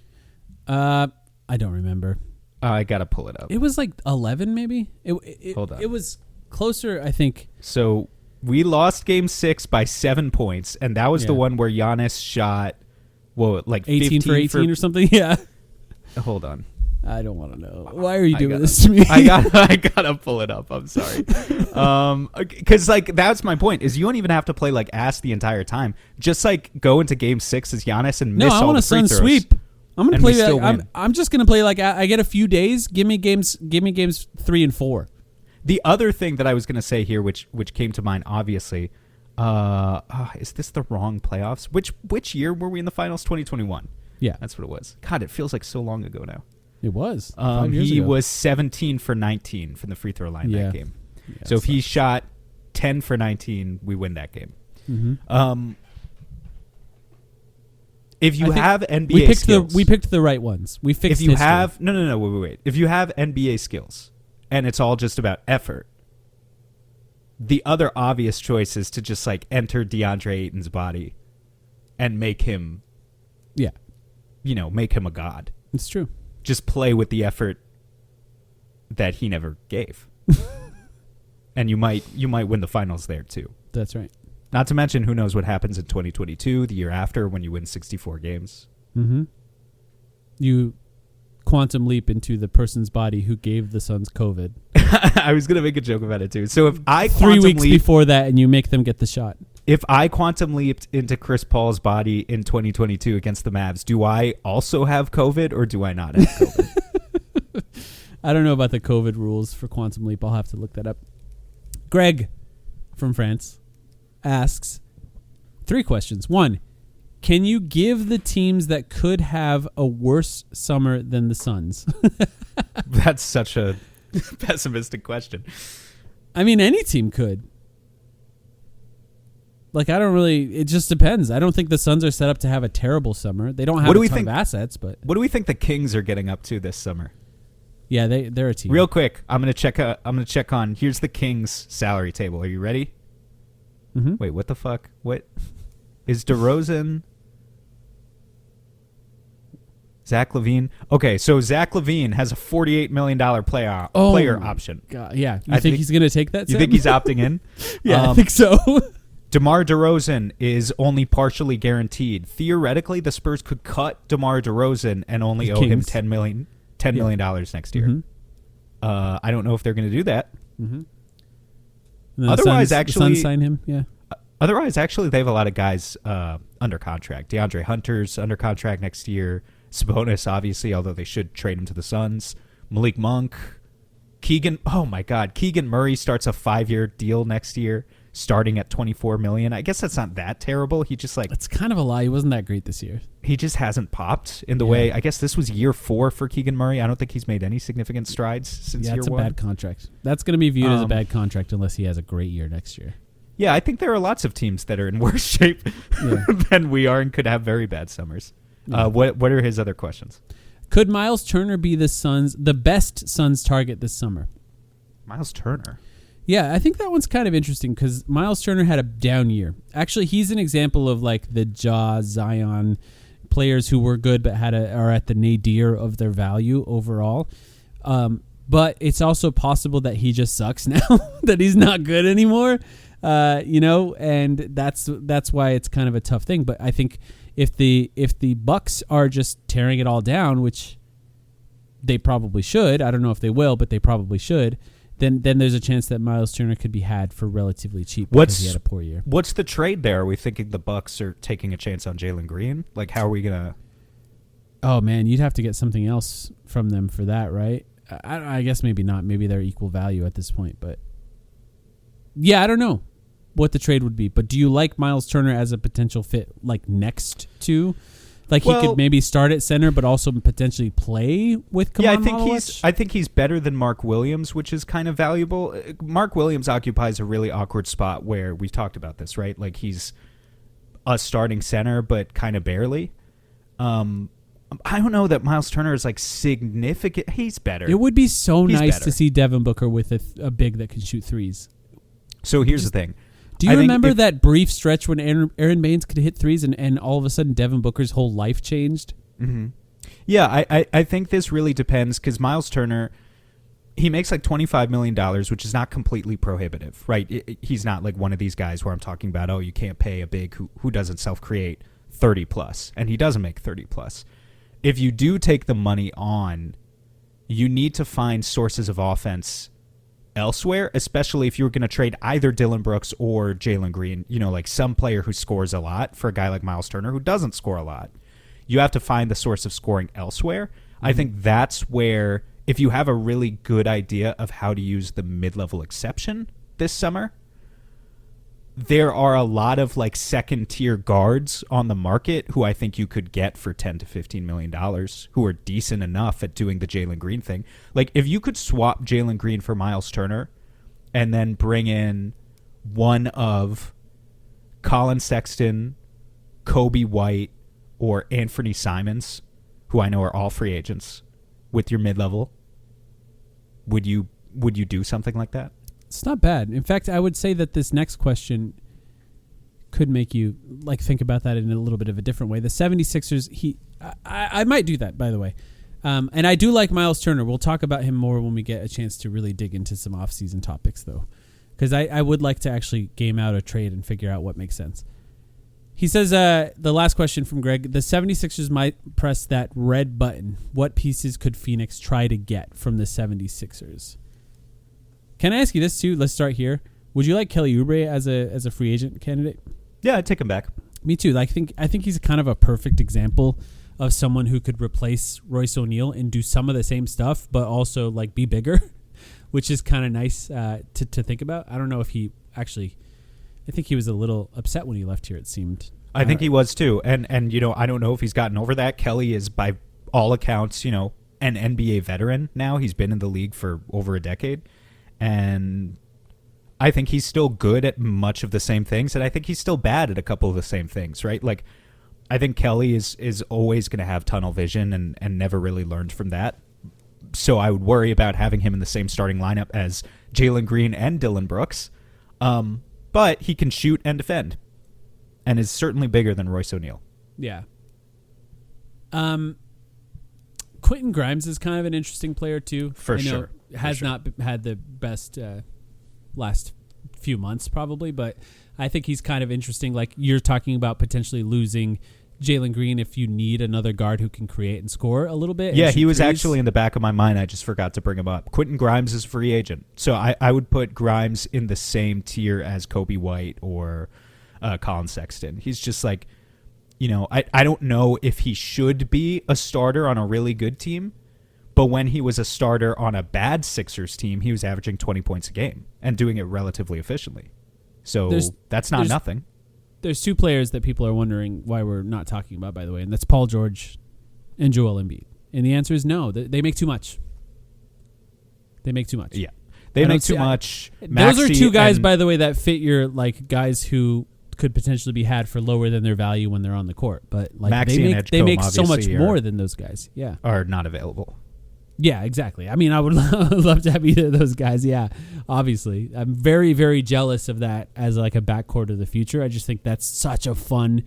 S2: I don't remember.
S3: I got to pull it up.
S2: It was like 11 maybe.
S3: Hold on.
S2: It was closer, I think.
S3: So we lost game 6 by 7 points, and that was the one where Giannis shot, like
S2: 18 for 18 or something? Yeah.
S3: Hold on.
S2: I don't want to know. Why are you doing this to me?
S3: I gotta pull it up. I'm sorry. Because like that's my point. Is you don't even have to play like ass the entire time. Just like go into game 6 as Giannis and miss all the free throws. No, I want a Sun sweep.
S2: I'm gonna play that. I'm just gonna play like I get a few days. Give me games 3 and 4.
S3: The other thing that I was gonna say here, which came to mind, obviously, is this the wrong playoffs? Which year were we in the finals? 2021.
S2: Yeah,
S3: that's what it was. God, it feels like so long ago now.
S2: It was.
S3: He was 17 for 19 from the free throw line that game. Yeah, so if he shot 10 for 19, we win that game.
S2: Mm-hmm.
S3: If you have NBA skills,
S2: we picked the right ones. We fixed.
S3: If you have wait. If you have NBA skills and it's all just about effort, the other obvious choice is to just like enter DeAndre Ayton's body and make him, make him a god.
S2: It's true.
S3: Just play with the effort that he never gave, and you might win the finals there too.
S2: That's right.
S3: Not to mention, who knows what happens in 2022, the year after, when you win 64 games.
S2: Mm-hmm. You quantum leap into the person's body who gave the Suns COVID.
S3: I was going to make a joke about it, too. So if I
S2: 3 weeks before that and you make them get the shot.
S3: If I quantum leaped into Chris Paul's body in 2022 against the Mavs, do I also have COVID or do I not have COVID?
S2: I don't know about the COVID rules for quantum leap. I'll have to look that up. Greg from France asks 3 questions. 1, can you give the teams that could have a worse summer than the Suns?
S3: That's such a pessimistic question.
S2: I mean, any team could. Like, I don't really... It just depends. I don't think the Suns are set up to have a terrible summer. They don't have a ton of assets, but...
S3: What do we think the Kings are getting up to this summer?
S2: Yeah, they're a team.
S3: Real quick, I'm gonna check on. Here's the Kings salary table. Are you ready?
S2: Mm-hmm.
S3: Wait, what the fuck? What is DeRozan? Zach LaVine. Okay, so Zach LaVine has a $48 million player option.
S2: God, yeah, you think he's gonna take that?
S3: You think he's opting in?
S2: Yeah, I think so.
S3: DeMar DeRozan is only partially guaranteed. Theoretically, the Spurs could cut DeMar DeRozan and only owe him $10 million next year.
S2: Mm-hmm.
S3: I don't know if they're going to do that.
S2: Mm-hmm.
S3: Otherwise,
S2: the Suns sign him. Yeah.
S3: Otherwise, actually, they have a lot of guys under contract. DeAndre Hunter's under contract next year. Sabonis, obviously, although they should trade him to the Suns. Malik Monk. Keegan. Oh, my God. Keegan Murray starts a 5-year deal next year, starting at $24 million. I guess that's not that terrible. He just
S2: it's kind of a lie. He wasn't that great this year.
S3: He just hasn't popped in the way. I guess this was year 4 for Keegan Murray. I don't think he's made any significant strides since year 1.
S2: Yeah, it's a bad contract. That's going to be viewed as a bad contract unless he has a great year next year.
S3: Yeah, I think there are lots of teams that are in worse shape than we are and could have very bad summers. Yeah. What are his other questions?
S2: Could Miles Turner be the best Suns target this summer?
S3: Miles Turner?
S2: Yeah, I think that one's kind of interesting because Miles Turner had a down year. Actually, he's an example of like the Zion players who were good but are at the nadir of their value overall. But it's also possible that he just sucks now, that he's not good anymore. And that's why it's kind of a tough thing. But I think if the Bucks are just tearing it all down, which they probably should, I don't know if they will, but they probably should. Then there's a chance that Miles Turner could be had for relatively cheap because he had a poor year.
S3: What's the trade there? Are we thinking the Bucks are taking a chance on Jaylen Green? Like, how are we gonna?
S2: Oh man, you'd have to get something else from them for that, right? I guess maybe not. Maybe they're equal value at this point, but yeah, I don't know what the trade would be. But do you like Miles Turner as a potential fit, like next to? Like he could maybe start at center, but also potentially play with Kaman.
S3: I think he's better than Mark Williams, which is kind of valuable. Mark Williams occupies a really awkward spot where we've talked about this, right? Like he's a starting center, but kind of barely. I don't know that Miles Turner is like significant. He's better.
S2: It would be so nice to see Devin Booker with a big that can shoot threes.
S3: So here's the thing.
S2: Do you remember that brief stretch when Aaron Baines could hit threes and all of a sudden Devin Booker's whole life changed?
S3: Mm-hmm. Yeah, I think this really depends because Miles Turner, he makes like $25 million, which is not completely prohibitive, right? He's not like one of these guys where I'm talking about, oh, you can't pay a big who doesn't self-create 30+, and he doesn't make 30+. If you do take the money on, you need to find sources of offense elsewhere, especially if you're going to trade either Dillon Brooks or Jaylen Green, like some player who scores a lot for a guy like Miles Turner who doesn't score a lot. You have to find the source of scoring elsewhere. Mm-hmm. I think that's where, if you have a really good idea of how to use the mid-level exception this summer, there are a lot of like second-tier guards on the market who I think you could get for $10 to $15 million who are decent enough at doing the Jaylen Green thing. Like if you could swap Jaylen Green for Miles Turner and then bring in one of Colin Sexton, Kobe White, or Anthony Simons, who I know are all free agents, with your mid-level, would you do something like that?
S2: It's not bad. In fact, I would say that this next question could make you like think about that in a little bit of a different way. The 76ers, I might do that, by the way. And I do like Miles Turner. We'll talk about him more when we get a chance to really dig into some off-season topics, though. Because I would like to actually game out a trade and figure out what makes sense. He says, the last question from Greg, the 76ers might press that red button. What pieces could Phoenix try to get from the 76ers? Can I ask you this too? Let's start here. Would you like Kelly Oubre as a free agent candidate?
S3: Yeah, I'd take him back.
S2: Me too. I think he's kind of a perfect example of someone who could replace Royce O'Neal and do some of the same stuff, but also like be bigger, which is kind of nice to think about. I don't know if he actually. I think he was a little upset when he left here. It seemed.
S3: I think he was too, and I don't know if he's gotten over that. Kelly is by all accounts, an NBA veteran now. He's been in the league for over a decade. And I think he's still good at much of the same things, and I think he's still bad at a couple of the same things, right? Like, I think Kelly is always going to have tunnel vision and never really learned from that. So I would worry about having him in the same starting lineup as Jaylen Green and Dillon Brooks. But he can shoot and defend, and is certainly bigger than Royce O'Neal.
S2: Yeah. Quentin Grimes is kind of an interesting player too.
S3: For sure.
S2: Has not had the best last few months probably, but I think he's kind of interesting. Like you're talking about potentially losing Jaylen Green if you need another guard who can create and score a little bit.
S3: Yeah, he was actually in the back of my mind. I just forgot to bring him up. Quentin Grimes is a free agent. So I would put Grimes in the same tier as Kobe White or Colin Sexton. He's just like, I don't know if he should be a starter on a really good team, but when he was a starter on a bad Sixers team, he was averaging 20 points a game and doing it relatively efficiently. So that's not nothing.
S2: There's two players that people are wondering why we're not talking about, by the way, and that's Paul George and Joel Embiid. And the answer is no. They make too much. They make too much.
S3: Yeah. They make too much.
S2: Those are two guys, by the way, that fit your like guys who could potentially be had for lower than their value when they're on the court. But like they make so much more than those guys. Yeah.
S3: Are not available.
S2: Yeah, exactly. I mean, I would love to have either of those guys. Yeah, obviously. I'm very, very jealous of that as like a backcourt of the future. I just think that's such a fun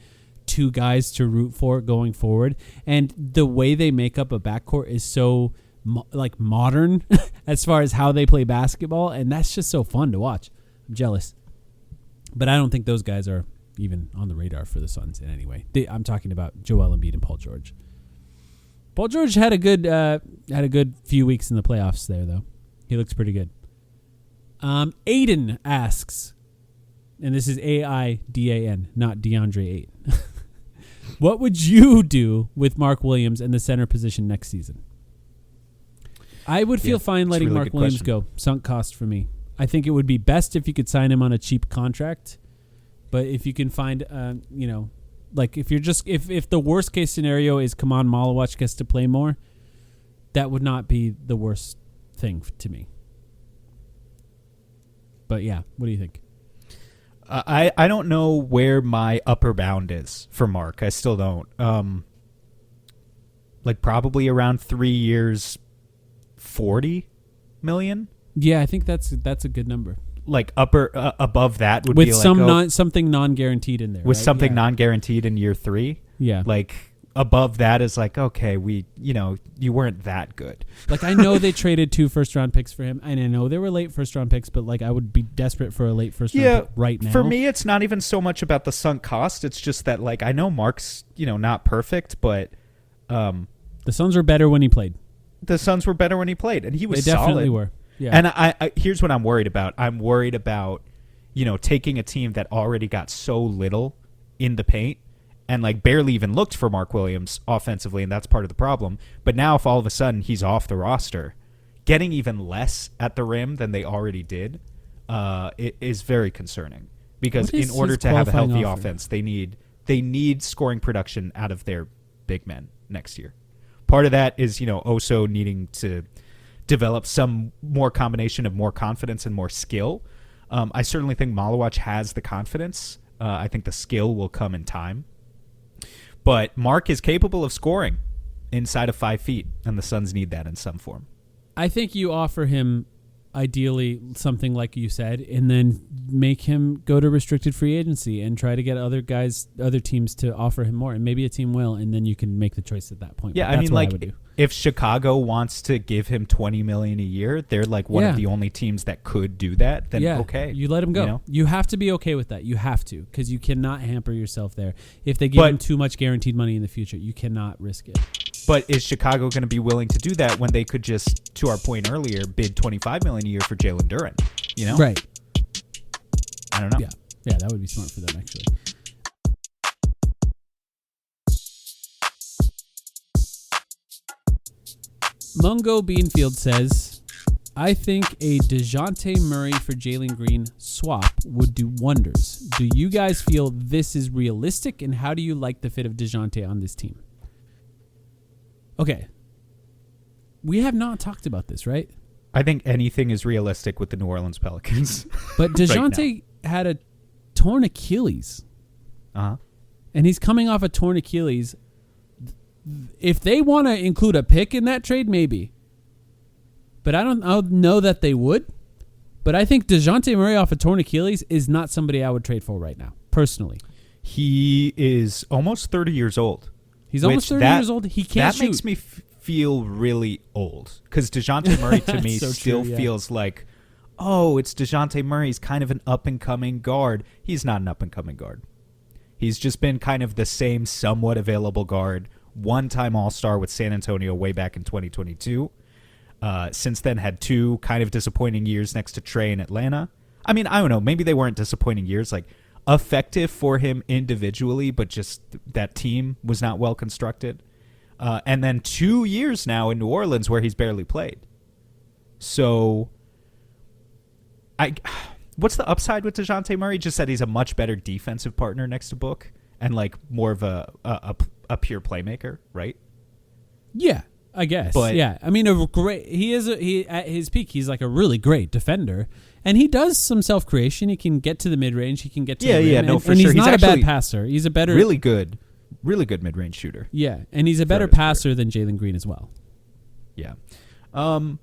S2: two guys to root for going forward. And the way they make up a backcourt is so like modern as far as how they play basketball. And that's just so fun to watch. I'm jealous. But I don't think those guys are even on the radar for the Suns in any way. I'm talking about Joel Embiid and Paul George. Paul George had a good few weeks in the playoffs there, though. He looks pretty good. Aiden asks, and this is AIDAN, not DeAndre 8. What would you do with Mark Williams in the center position next season? I would feel fine letting Mark Williams go. Sunk cost for me. I think it would be best if you could sign him on a cheap contract. But if you can find, like if the worst case scenario is Kaman Malawach gets to play more, that would not be the worst thing to me. But yeah, what do you think?
S3: I don't know where my upper bound is for Mark. I still don't. Like probably around 3 years, 40 million.
S2: Yeah, I think that's a good number.
S3: Like above that would
S2: with
S3: be like
S2: something non-guaranteed in there.
S3: With
S2: right?
S3: something non-guaranteed in year 3.
S2: Yeah.
S3: Like above that is like, okay, you weren't that good.
S2: Like I know they traded 2 first-round picks for him, and I know they were late first-round picks, but like I would be desperate for a late first-round pick right now.
S3: For me, it's not even so much about the sunk cost. It's just that like I know Mark's not perfect, but
S2: the Suns were better when he played.
S3: The Suns were better when he played, and he was
S2: solid. They definitely
S3: solid.
S2: Were. Yeah.
S3: And I here's what I'm worried about. I'm worried about, taking a team that already got so little in the paint and like barely even looked for Mark Williams offensively, and that's part of the problem. But now if all of a sudden he's off the roster, getting even less at the rim than they already did, it is very concerning. Because in order to have a healthy offense, they need scoring production out of their big men next year. Part of that is, Oso needing to develop some more combination of more confidence and more skill. I certainly think Malawach has the confidence. I think the skill will come in time. But Mark is capable of scoring inside of 5 feet, and the Suns need that in some form.
S2: I think you offer him, ideally, something like you said, and then make him go to restricted free agency and try to get other teams to offer him more. And maybe a team will, and then you can make the choice at that point.
S3: Yeah, I mean, like, if Chicago wants to give him $20 million a year, they're like one of the only teams that could do that. Then okay,
S2: you let him go. You have to be okay with that. You have to, because you cannot hamper yourself there. If they give him too much guaranteed money in the future, you cannot risk it.
S3: But is Chicago going to be willing to do that when they could just, to our point earlier, bid $25 million a year for Jalen Duren?
S2: Right.
S3: I don't know.
S2: Yeah, that would be smart for them actually. Mungo Beanfield says, I think a Dejounte Murray for Jaylen Green swap would do wonders. Do you guys feel this is realistic, and how do you like the fit of Dejounte on this team? Okay. We have not talked about this, right?
S3: I think anything is realistic with the New Orleans Pelicans.
S2: But Dejounte had a torn Achilles.
S3: Uh-huh.
S2: And he's coming off a torn Achilles. If they want to include a pick in that trade, maybe. But I don't know that they would. But I think Dejounte Murray off a torn Achilles is not somebody I would trade for right now, personally.
S3: He is almost 30 years old.
S2: He's almost 30 years old. He can't shoot.
S3: That makes me feel really old. Because Dejounte Murray, to me, still feels like, oh, it's Dejounte Murray. He's kind of an up-and-coming guard. He's not an up-and-coming guard. He's just been kind of the same somewhat available guard. One-time All-Star with San Antonio way back in 2022. Since then had 2 kind of disappointing years next to Trey in Atlanta. I mean, I don't know. Maybe they weren't disappointing years. Like, effective for him individually, but just that team was not well constructed. And then 2 years now in New Orleans where he's barely played. So, what's the upside with Dejounte Murray? Just that he's a much better defensive partner next to Book and like more of a pure playmaker, right?
S2: Yeah. I guess. But, yeah. I mean, he at his peak, he's like a really great defender. And he does some self-creation. He can get to the mid-range. He can get to the rim.
S3: No, for
S2: and
S3: sure.
S2: He's not a bad passer. He's a better...
S3: Really good mid-range shooter.
S2: Yeah. And he's a better passer than Jaylen Green as well.
S3: Yeah. I'm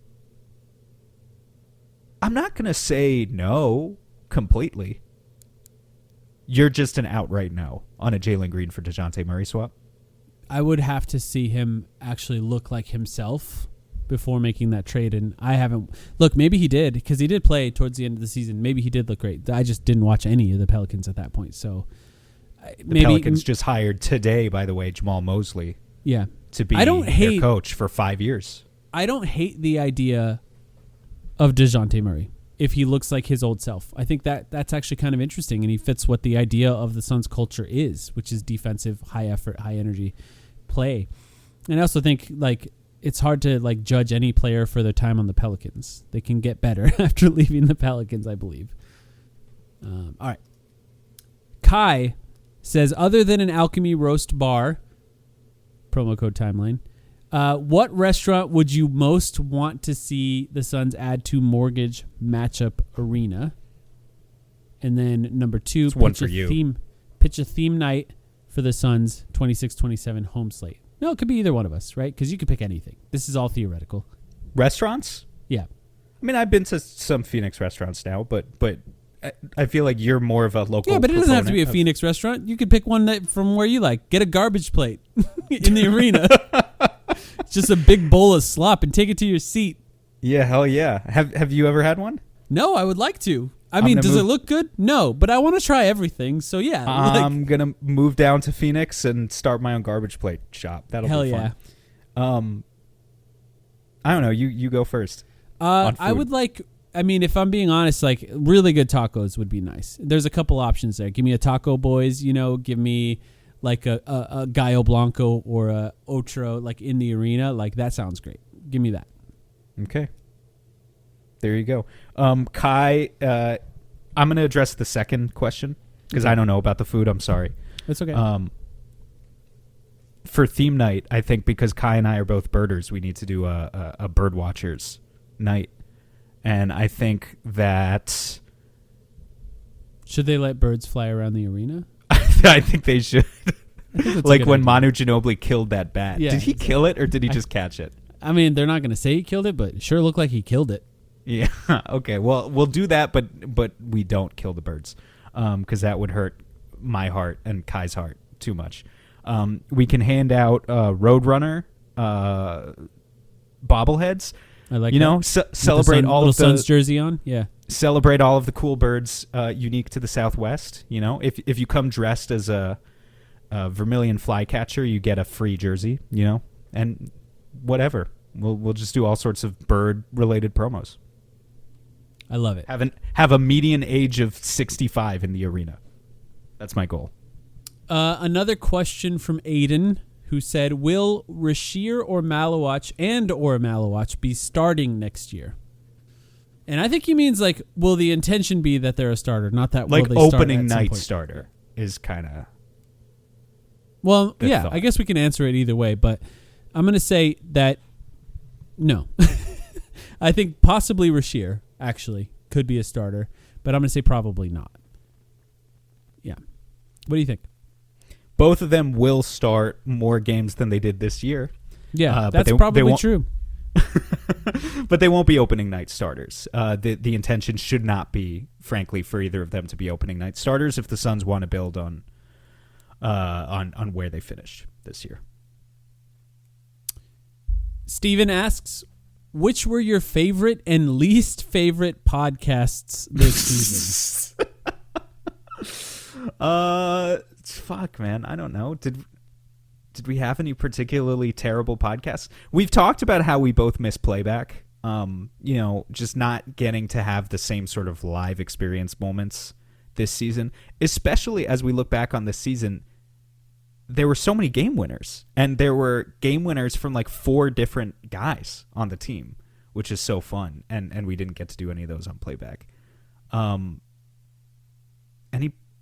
S3: not going to say no completely. You're just an outright no on a Jaylen Green for Dejounte Murray swap?
S2: I would have to see him actually look like himself before making that trade. And I haven't... Look, maybe he did, because he did play towards the end of the season. Maybe he did look great. I just didn't watch any of the Pelicans at that point. So
S3: the Pelicans just hired today, by the way, Jamal Mosley.
S2: Yeah.
S3: To be their coach for 5 years.
S2: I don't hate the idea of Dejounte Murray if he looks like his old self. I think that's actually kind of interesting, and he fits what the idea of the Suns culture is, which is defensive, high effort, high energy play. And I also think like it's hard to like judge any player for their time on the Pelicans. They can get better after leaving the Pelicans, I believe. All right. Kai says, other than an Alchemy Roast bar, promo code timeline, what restaurant would you most want to see the Suns add to Mortgage Matchup Arena? And then number 2, pitch a theme night for the Suns 26-27 home slate. No, it could be either one of us, right? Because you could pick anything. This is all theoretical.
S3: Restaurants?
S2: Yeah.
S3: I mean, I've been to some Phoenix restaurants now, but I feel like you're more of a local.
S2: Yeah, but it doesn't have to be a Phoenix restaurant. You could pick one that from where you like. Get a garbage plate in the arena. It's just a big bowl of slop and take it to your seat.
S3: Yeah, hell yeah. Have you ever had one?
S2: No, I would like to. I mean, does it look good? No, but I want to try everything. So yeah,
S3: I'm gonna move down to Phoenix and start my own garbage plate shop. That'll be fun.
S2: Yeah.
S3: I don't know. You go first.
S2: I would like. I mean, if I'm being honest, like really good tacos would be nice. There's a couple options there. Give me a Taco Boys. Give me like a Gallo Blanco or a Otro, like in the arena. Like that sounds great. Give me that.
S3: Okay. There you go. Kai, I'm going to address the second question because I don't know about the food. I'm sorry.
S2: It's okay.
S3: For theme night, I think because Kai and I are both birders, we need to do a bird watchers night. And I think that...
S2: Should they let birds fly around the arena?
S3: I think they should. Like when Manu Ginobili killed that bat.
S2: Yeah,
S3: did he kill it or did he just catch it?
S2: I mean, they're not going to say he killed it, but it sure looked like he killed it.
S3: Yeah. Okay. Well, we'll do that, but we don't kill the birds because that would hurt my heart and Kai's heart too much. We can hand out Roadrunner bobbleheads.
S2: I like
S3: celebrate all of the
S2: Suns jersey on. Yeah.
S3: Celebrate all of the cool birds unique to the Southwest. If you come dressed as a vermilion flycatcher, you get a free jersey. And whatever. We'll just do all sorts of bird related promos.
S2: I love it.
S3: Have a median age of 65 in the arena. That's my goal.
S2: Another question from Aiden, who said, will Rasheer or Malawach be starting next year? And I think he means like, will the intention be that they're a starter, not that
S3: like
S2: will they start
S3: opening
S2: at some
S3: night
S2: point?
S3: starter is kind of.
S2: Well, yeah,
S3: thought.
S2: I guess we can answer it either way, but I'm going to say that no. I think possibly Rasheer actually could be a starter, but I'm going to say probably not. Yeah. What do you think?
S3: Both of them will start more games than they did this year.
S2: Yeah, that's probably true.
S3: But they won't be opening night starters. The intention should not be, frankly, for either of them to be opening night starters if the Suns want to build on where they finished this year.
S2: Steven asks, which were your favorite and least favorite podcasts this season?
S3: Fuck, man. I don't know. Did we have any particularly terrible podcasts? We've talked about how we both miss playback. Just not getting to have the same sort of live experience moments this season, especially as we look back on this season. There were so many game winners, and there were game winners from like 4 different guys on the team, which is so fun. And we didn't get to do any of those on playback. Any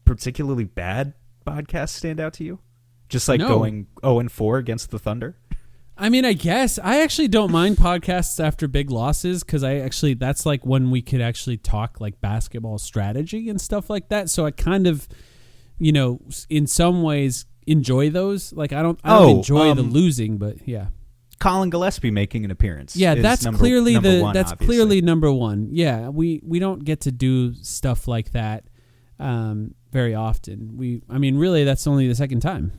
S3: particularly bad podcasts stand out to you? Just like going 0-4 against the Thunder?
S2: I mean, I guess. I actually don't mind podcasts after big losses because that's like when we could actually talk like basketball strategy and stuff like that. So I kind of, in some ways enjoy those. Like I don't enjoy the losing, but yeah.
S3: Colin Gillespie making an appearance.
S2: Yeah, that's clearly
S3: that's
S2: clearly number one. Yeah, we don't get to do stuff like that very often. Really that's only the second time.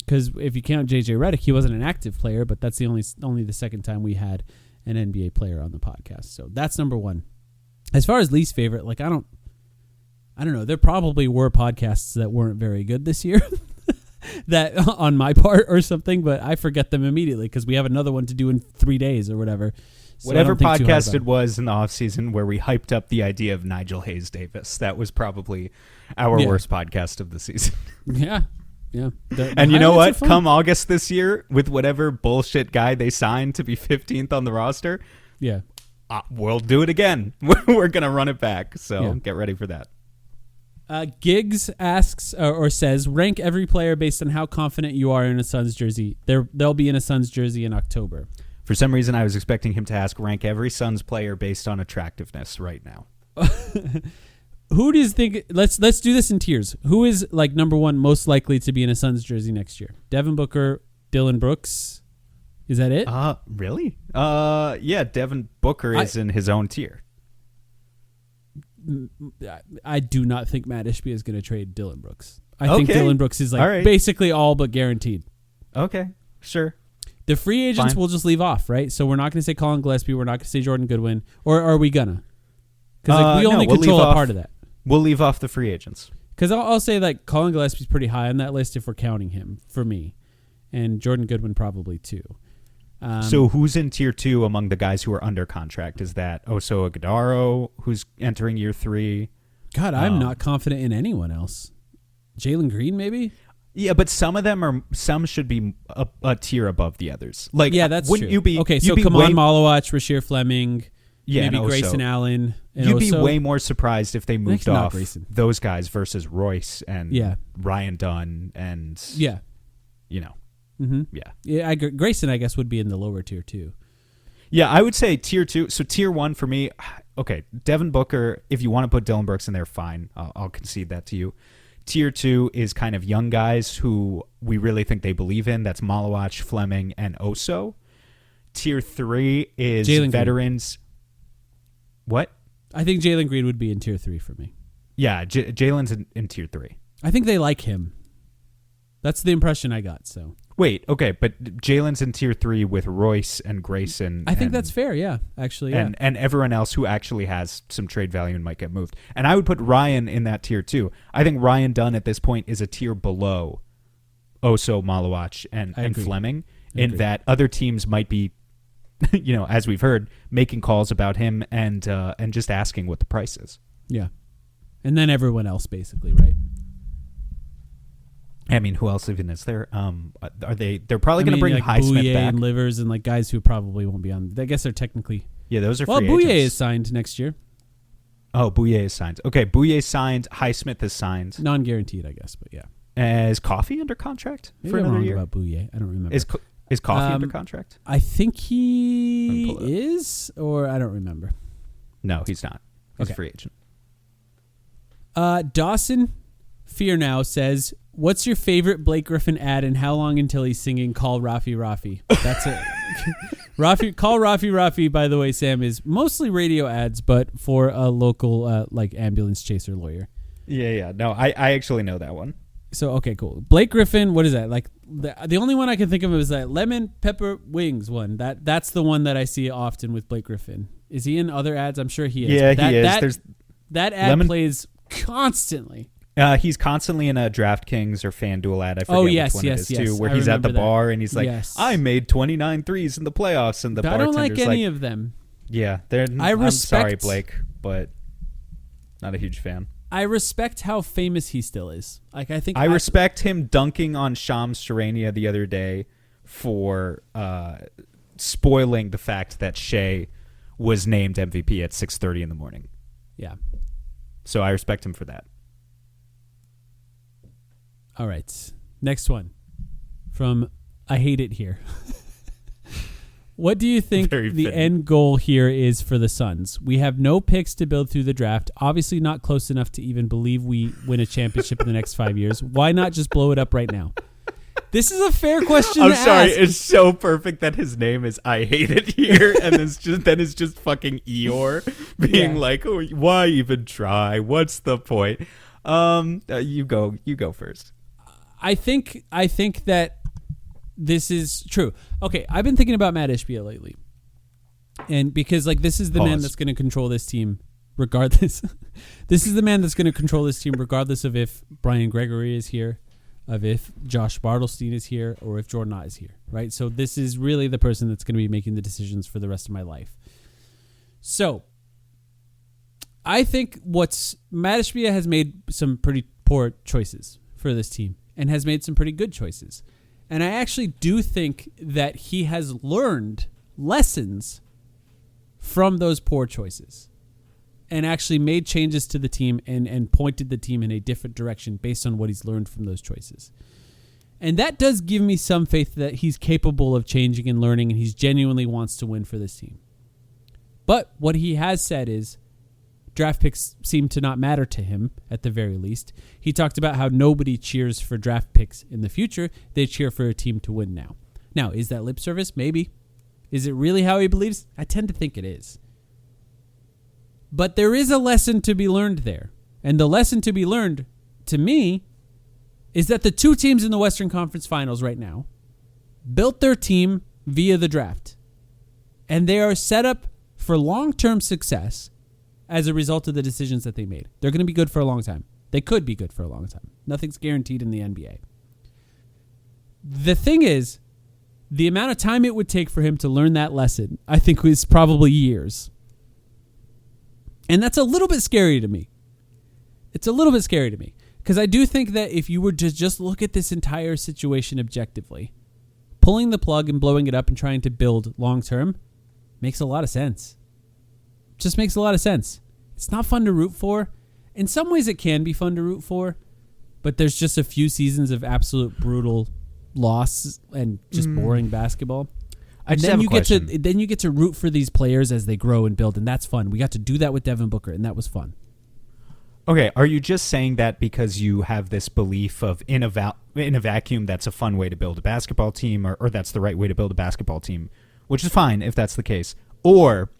S2: Because if you count JJ Redick, he wasn't an active player, but that's the only the second time we had an NBA player on the podcast. So that's number one. As far as least favorite, like I don't know. There probably were podcasts that weren't very good this year, that on my part or something, but I forget them immediately because we have another one to do in 3 days or whatever. So
S3: whatever podcast it was in the offseason where we hyped up the idea of Nigel Hayes Davis, that was probably our worst podcast of the season.
S2: Yeah. Yeah.
S3: And you know what? Come August this year, with whatever bullshit guy they signed to be 15th on the roster, we'll do it again. We're going to run it back. So get ready for that.
S2: Giggs asks or says, rank every player based on how confident you are in a Suns jersey. They'll be in a Suns jersey in October.
S3: For some reason, I was expecting him to ask, rank every Suns player based on attractiveness right now.
S2: Who do you think? Let's do this in tiers. Who is like number one most likely to be in a Suns jersey next year? Devin Booker, Dillon Brooks. Is that it?
S3: Really? Yeah, Devin Booker is in his own tier.
S2: I do not think Matt Ishbia is going to trade Dillon Brooks. I think Dillon Brooks is basically all but guaranteed.
S3: Okay, sure.
S2: The free agents we'll just leave off, right? So we're not going to say Colin Gillespie. We're not going to say Jordan Goodwin. Or are we going to? Because we only control a part of that.
S3: We'll leave off the free agents.
S2: Because I'll say like Colin Gillespie's pretty high on that list if we're counting him for me, and Jordan Goodwin probably too.
S3: So who's in tier 2 among the guys who are under contract? Is that Oso Agudaro, who's entering year 3?
S2: God, I'm not confident in anyone else. Jaylen Green, maybe.
S3: Yeah, but some of them should be a tier above the others. Like,
S2: yeah, that's
S3: wouldn't
S2: true.
S3: You be
S2: okay? So Kaman Malawach, Rasheer Fleming.
S3: Yeah,
S2: maybe Grayson Allen.
S3: You'd be way more surprised if they moved off those guys versus Royce and Ryan Dunn and
S2: Grayson, I guess, would be in the lower tier too.
S3: Yeah, I would say tier 2. So tier 1 for me, okay, Devin Booker. If you want to put Dillon Brooks in there, fine. I'll concede that to you. Tier 2 is kind of young guys who we really think they believe in. That's Malawach, Fleming, and Oso. Tier 3 is
S2: Jaylen
S3: veterans.
S2: Green.
S3: What?
S2: I think Jaylen Green would be in tier 3 for me.
S3: Yeah, Jaylen's in tier 3.
S2: I think they like him. That's the impression I got. So
S3: wait, okay, but Jaylen's in tier 3 with Royce and Grayson.
S2: I think that's fair. Yeah, actually, yeah.
S3: And everyone else who actually has some trade value and might get moved. And I would put Ryan in that tier too. I think Ryan Dunn at this point is a tier below Oso, Malawach, and Fleming. In that other teams might be, as we've heard, making calls about him and just asking what the price is.
S2: Yeah, and then everyone else basically, right?
S3: I mean, who else even is there? Are they? They're probably going to bring Highsmith back,
S2: and Livers, and like guys who probably won't be on. I guess they're technically.
S3: Yeah, those are.
S2: Well,
S3: free
S2: Bouye
S3: agents.
S2: is signed next year.
S3: Oh, Bouye is signed. Okay, Bouye is signed. Highsmith is signed.
S2: Non-guaranteed, I guess, but yeah.
S3: Is Coffee under contract for another year?
S2: About Bouye, I don't remember.
S3: Is Coffey under contract?
S2: I think he is, or I don't remember.
S3: No, he's not. He's a free agent.
S2: Dawson Fear Now says, what's your favorite Blake Griffin ad and how long until he's singing Call Rafi Rafi? That's it. Call Rafi Rafi, by the way, Sam, is mostly radio ads, but for a local like ambulance chaser lawyer.
S3: Yeah. No, I actually know that one.
S2: So, okay, cool. Blake Griffin, what is that? Like the only one I can think of is that lemon pepper wings one. That's the one that I see often with Blake Griffin. Is he in other ads? I'm sure he is.
S3: Yeah, he is.
S2: That ad plays constantly.
S3: He's constantly in a DraftKings or FanDuel ad. I forget which one it is too, where he's at the bar and he's like, I made 29 threes in the playoffs, and the bartender's
S2: I don't like any of them.
S3: Yeah, I'm sorry, Blake, but not a huge fan.
S2: I respect how famous he still is. Like I
S3: respect him dunking on Shams Charania the other day for spoiling the fact that Shea was named MVP at 6:30 in the morning.
S2: Yeah.
S3: So I respect him for that.
S2: All right. Next one from I Hate It Here. What do you think the end goal here is for the Suns? We have no picks to build through the draft. Obviously not close enough to even believe we win a championship in the next 5 years. Why not just blow it up right now? This is a fair question to ask.
S3: I'm sorry. It's so perfect that his name is I Hate It Here, and it's just fucking Eeyore being like, oh, why even try? What's the point? You go first.
S2: I think that this is true. Okay, I've been thinking about Matt Ishbia lately. And because this is the man that's going to control this team regardless. This is the man that's going to control this team regardless of if Brian Gregory is here, of if Josh Bartlestein is here, or if Jordan Ott is here, right? So this is really the person that's going to be making the decisions for the rest of my life. So I think Matt Ishbia has made some pretty poor choices for this team and has made some pretty good choices. And I actually do think that he has learned lessons from those poor choices and actually made changes to the team and pointed the team in a different direction based on what he's learned from those choices. And that does give me some faith that he's capable of changing and learning, and he genuinely wants to win for this team. But what he has said is draft picks seem to not matter to him at the very least. He talked about how nobody cheers for draft picks in the future. They cheer for a team to win now. Now, is that lip service? Maybe. Is it really how he believes? I tend to think it is. But there is a lesson to be learned there. And the lesson to be learned, to me, is that the two teams in the Western Conference Finals right now built their team via the draft. And they are set up for long-term success as a result of the decisions that they made. They're going to be good for a long time. They could be good for a long time. Nothing's guaranteed in the NBA. The thing is, the amount of time it would take for him to learn that lesson, I think, was probably years. And that's a little bit scary to me. It's a little bit scary to me. Because I do think that if you were to just look at this entire situation objectively, pulling the plug and blowing it up and trying to build long-term makes a lot of sense. Just makes a lot of sense. It's not fun to root for. In some ways it can be fun to root for, but there's just a few seasons of absolute brutal loss and just boring basketball. And then you get to root for these players as they grow and build, and that's fun. We got to do that with Devin Booker, and that was fun.
S3: Okay, are you just saying that because you have this belief of in a vacuum that's a fun way to build a basketball team, or that's the right way to build a basketball team, which is fine if that's the case, or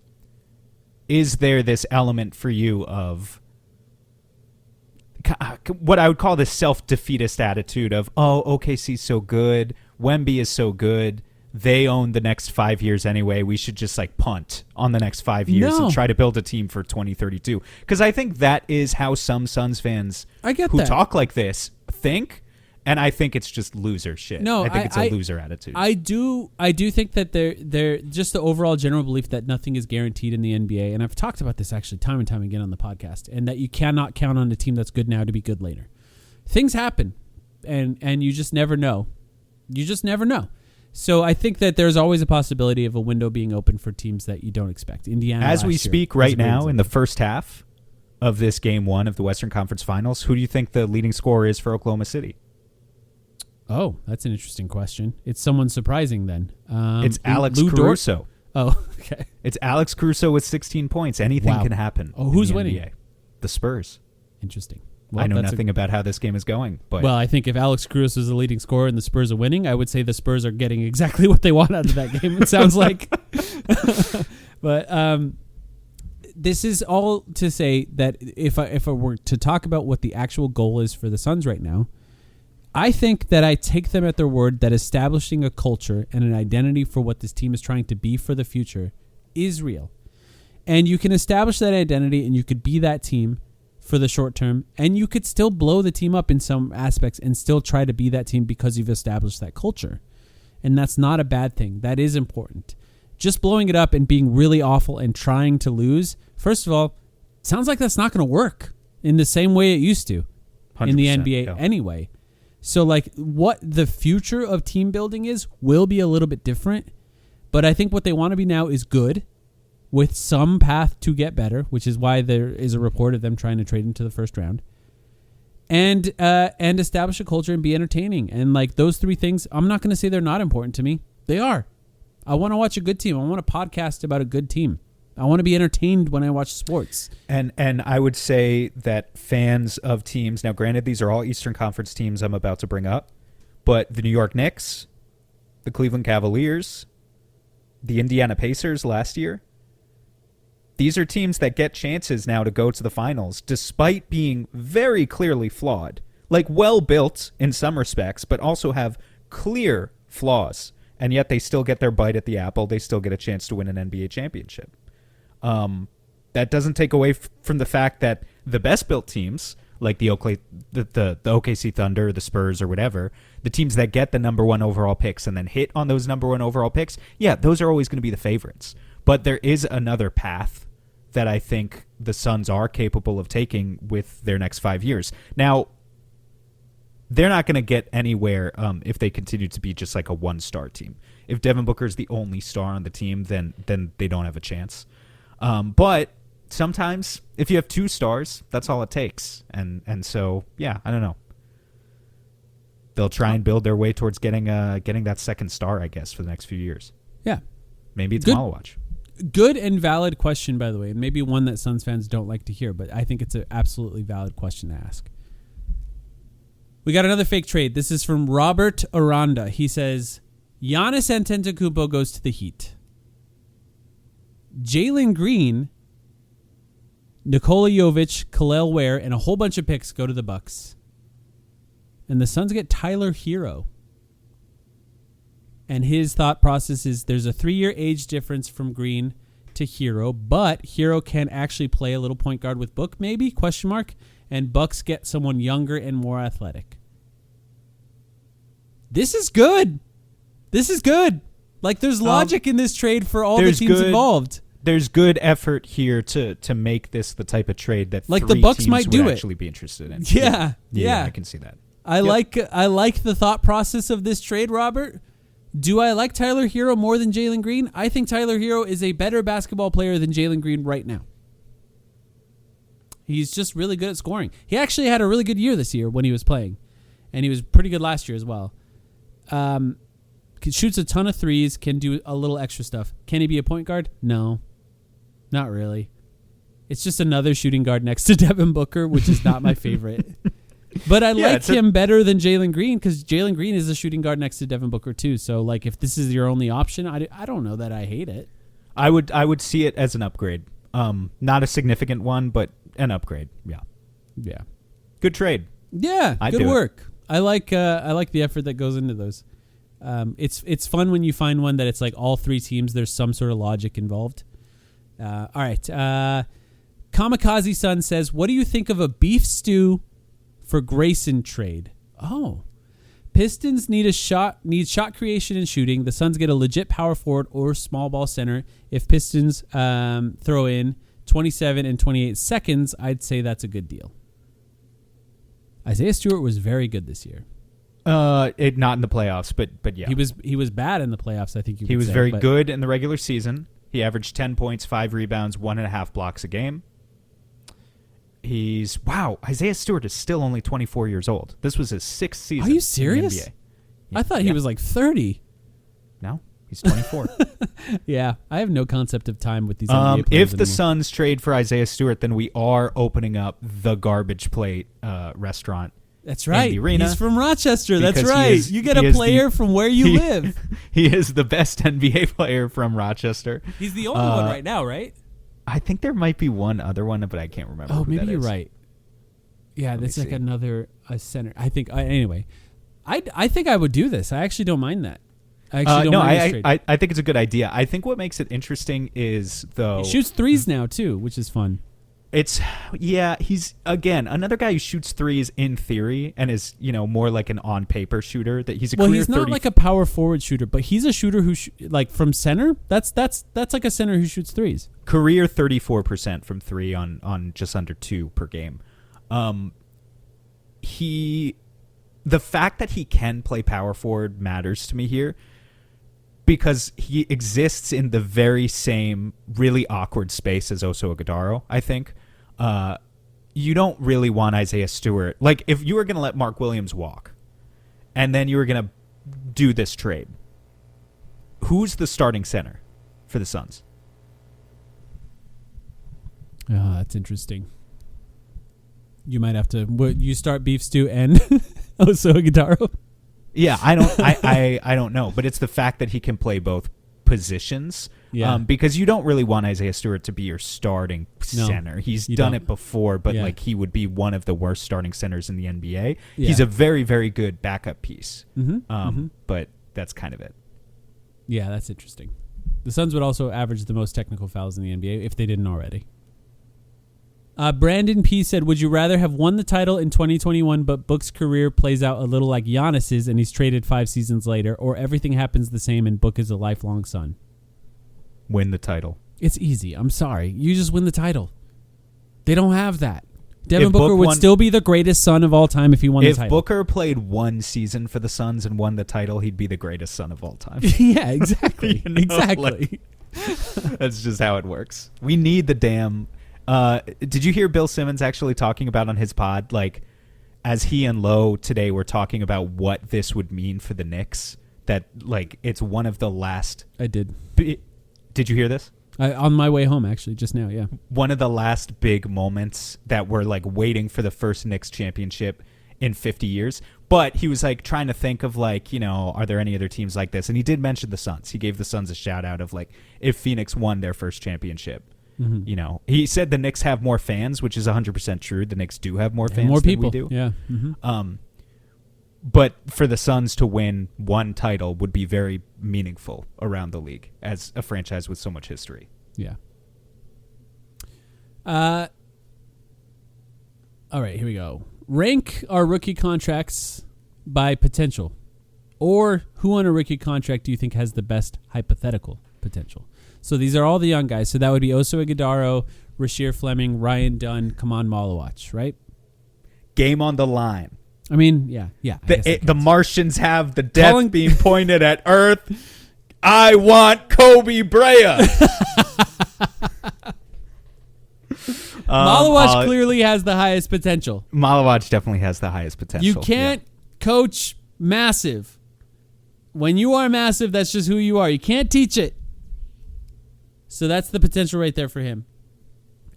S3: is there this element for you of what I would call this self-defeatist attitude of, oh, OKC's so good, Wemby is so good, they own the next 5 years anyway, we should just punt on the next 5 years and try to build a team for 2032? Because I think that is how some Suns fans who talk like this think, and I think it's just loser shit.
S2: No,
S3: I think it's a loser attitude.
S2: I do think that they're just the overall general belief that nothing is guaranteed in the NBA, and I've talked about this actually time and time again on the podcast, and that you cannot count on a team that's good now to be good later. Things happen, and you just never know. You just never know. So I think that there's always a possibility of a window being open for teams that you don't expect. Indiana,
S3: as we speak right now in the first half of this game one of the Western Conference Finals, who do you think the leading scorer is for Oklahoma City?
S2: Oh, that's an interesting question. It's someone surprising then.
S3: It's Alex Caruso.
S2: Oh, okay.
S3: It's Alex Caruso with 16 points. Anything can happen.
S2: Oh, who's winning?
S3: NBA. The Spurs.
S2: Interesting.
S3: Well, I know nothing about how this game is going. But
S2: well, I think if Alex Caruso is the leading scorer and the Spurs are winning, I would say the Spurs are getting exactly what they want out of that game, it sounds like. But this is all to say that if I were to talk about what the actual goal is for the Suns right now, I think that I take them at their word that establishing a culture and an identity for what this team is trying to be for the future is real. And you can establish that identity and you could be that team for the short term, and you could still blow the team up in some aspects and still try to be that team because you've established that culture. And that's not a bad thing. That is important. Just blowing it up and being really awful and trying to lose, first of all, sounds like that's not going to work in the same way it used to in the NBA anyway. So like what the future of team building is will be a little bit different, but I think what they want to be now is good with some path to get better, which is why there is a report of them trying to trade into the first round, and establish a culture and be entertaining. And like those three things, I'm not going to say they're not important to me. They are. I want to watch a good team. I want a podcast about a good team. I want to be entertained when I watch sports.
S3: And I would say that fans of teams, now granted these are all Eastern Conference teams I'm about to bring up, but the New York Knicks, the Cleveland Cavaliers, the Indiana Pacers last year, these are teams that get chances now to go to the finals despite being very clearly flawed. Like well built in some respects, but also have clear flaws. And yet they still get their bite at the apple. They still get a chance to win an NBA championship. That doesn't take away from the fact that the best built teams, like the OKC Thunder, the Spurs, or whatever, the teams that get the number one overall picks and then hit on those number one overall picks, yeah, those are always going to be the favorites. But there is another path that I think the Suns are capable of taking with their next 5 years. Now, they're not going to get anywhere if they continue to be just like a one-star team. If Devin Booker is the only star on the team, then they don't have a chance. But sometimes if you have 2 stars, that's all it takes. And so, yeah, I don't know. They'll try and build their way towards getting that second star, I guess, for the next few years.
S2: Yeah.
S3: Maybe it's Malawatch.
S2: Good and valid question, by the way, and maybe one that Suns fans don't like to hear, but I think it's an absolutely valid question to ask. We got another fake trade. This is from Robert Aranda. He says, Giannis Antetokounmpo goes to the Heat. Jaylen Green, Nikola Jovic, Khalil Ware, and a whole bunch of picks go to the Bucks. And the Suns get Tyler Herro. And his thought process is there's a 3-year age difference from Green to Herro, but Herro can actually play a little point guard with Book, maybe, ? And Bucks get someone younger and more athletic. This is good. This is good. Like, there's logic in this trade for all the teams involved.
S3: There's good effort here to make this the type of trade that
S2: like
S3: 3
S2: the Bucks
S3: teams
S2: might do
S3: would
S2: it.
S3: actually be interested in.
S2: Yeah,
S3: I can see that.
S2: I like the thought process of this trade, Robert. Do I like Tyler Herro more than Jaylen Green? I think Tyler Herro is a better basketball player than Jaylen Green right now. He's just really good at scoring. He actually had a really good year this year when he was playing. And he was pretty good last year as well. Shoots a ton of threes, can do a little extra stuff. Can he be a point guard? No, not really. It's just another shooting guard next to Devin Booker, which is not my favorite. But I like him better than Jaylen Green because Jaylen Green is a shooting guard next to Devin Booker too. So like if this is your only option, I don't know that I hate it.
S3: I would see it as an upgrade. Not a significant one, but an upgrade. Yeah. Good trade.
S2: Yeah, good work. I like the effort that goes into those. It's fun when you find one that it's like all 3 teams. There's some sort of logic involved. All right. Kamikaze Sun says, "What do you think of a beef stew for Grayson trade?" Oh, Pistons need shot creation and shooting. The Suns get a legit power forward or small ball center. If Pistons throw in 27 and 28 seconds, I'd say that's a good deal. Isaiah Stewart was very good this year.
S3: Not in the playoffs, but yeah.
S2: He was bad in the playoffs, I think you could say.
S3: He was very good in the regular season. He averaged 10 points, 5 rebounds, 1.5 blocks a game. Isaiah Stewart is still only 24 years old. This was his 6th season.
S2: Are you serious?
S3: In the NBA.
S2: I thought he was like 30.
S3: No, he's 24.
S2: Yeah, I have no concept of time with these NBA players
S3: if the Suns trade for Isaiah Stewart, then we are opening up the Garbage Plate restaurant.
S2: That's right.
S3: In the arena.
S2: He's from Rochester. That's right. You get a player from where you live.
S3: He is the best NBA player from Rochester.
S2: He's the only one right now, right?
S3: I think there might be one other one, but I can't remember.
S2: Oh, maybe you're right. Yeah, that's like another center. I think. Anyway, I think I would do this. I actually don't mind that. I actually don't mind this trade.
S3: I think it's a good idea. I think what makes it interesting is though
S2: he shoots threes now too, which is fun.
S3: He's again another guy who shoots threes in theory and is more like an on paper shooter. That he's
S2: he's not like a power forward shooter, but he's a shooter who like from center. That's like a center who shoots threes.
S3: Career 34% from three on just under 2 per game. The fact that he can play power forward matters to me here because he exists in the very same really awkward space as Oso Ighodaro, I think. You don't really want Isaiah Stewart. Like, if you were going to let Mark Williams walk and then you were going to do this trade, who's the starting center for the Suns?
S2: Oh, that's interesting. You might have to. You start beef stew and Oso Ighodaro.
S3: Yeah, I don't know, but it's the fact that he can play both positions.
S2: Yeah.
S3: Because you don't really want Isaiah Stewart to be your starting center. He's done it before, but like he would be one of the worst starting centers in the NBA. Yeah. He's a very, very good backup piece. But that's kind of it.
S2: Yeah, that's interesting. The Suns would also average the most technical fouls in the NBA if they didn't already. Brandon P. said, would you rather have won the title in 2021 but Book's career plays out a little like Giannis's and he's traded 5 seasons later, or everything happens the same and Book is a lifelong Sun?
S3: Win the title.
S2: It's easy. I'm sorry. You just win the title. They don't have that. Devin Booker would still be the greatest Sun of all time if he won the title.
S3: If Booker played one season for the Suns and won the title, he'd be the greatest Sun of all time.
S2: Yeah, exactly. Exactly.
S3: That's just how it works. We need the damn... did you hear Bill Simmons actually talking about on his pod, like, as he and Lowe today were talking about what this would mean for the Knicks, that, like, it's one of the last...
S2: I did.
S3: Did you hear this?
S2: On my way home, actually, just now, yeah.
S3: One of the last big moments that we're, like, waiting for the first Knicks championship in 50 years. But he was, like, trying to think of, like, are there any other teams like this? And he did mention the Suns. He gave the Suns a shout-out of, like, if Phoenix won their first championship. Mm-hmm. He said the Knicks have more fans, which is 100% true. The Knicks do have more fans
S2: more people.
S3: Than we do.
S2: Yeah. Mm-hmm.
S3: But for the Suns to win one title would be very meaningful around the league as a franchise with so much history.
S2: Yeah. All right, here we go. Rank our rookie contracts by potential. Or who on a rookie contract do you think has the best hypothetical potential? So these are all the young guys. So that would be Oso Ighodaro, Rasheer Fleming, Ryan Dunn, Kaman Malawach, right?
S3: Game on the line.
S2: I mean, yeah.
S3: The Martians have the death beam pointed at Earth. I want Kobe Bryant.
S2: Malawach clearly has the highest potential.
S3: Malawach definitely has the highest potential.
S2: You can't coach massive. When you are massive, that's just who you are. You can't teach it. So that's the potential right there for him.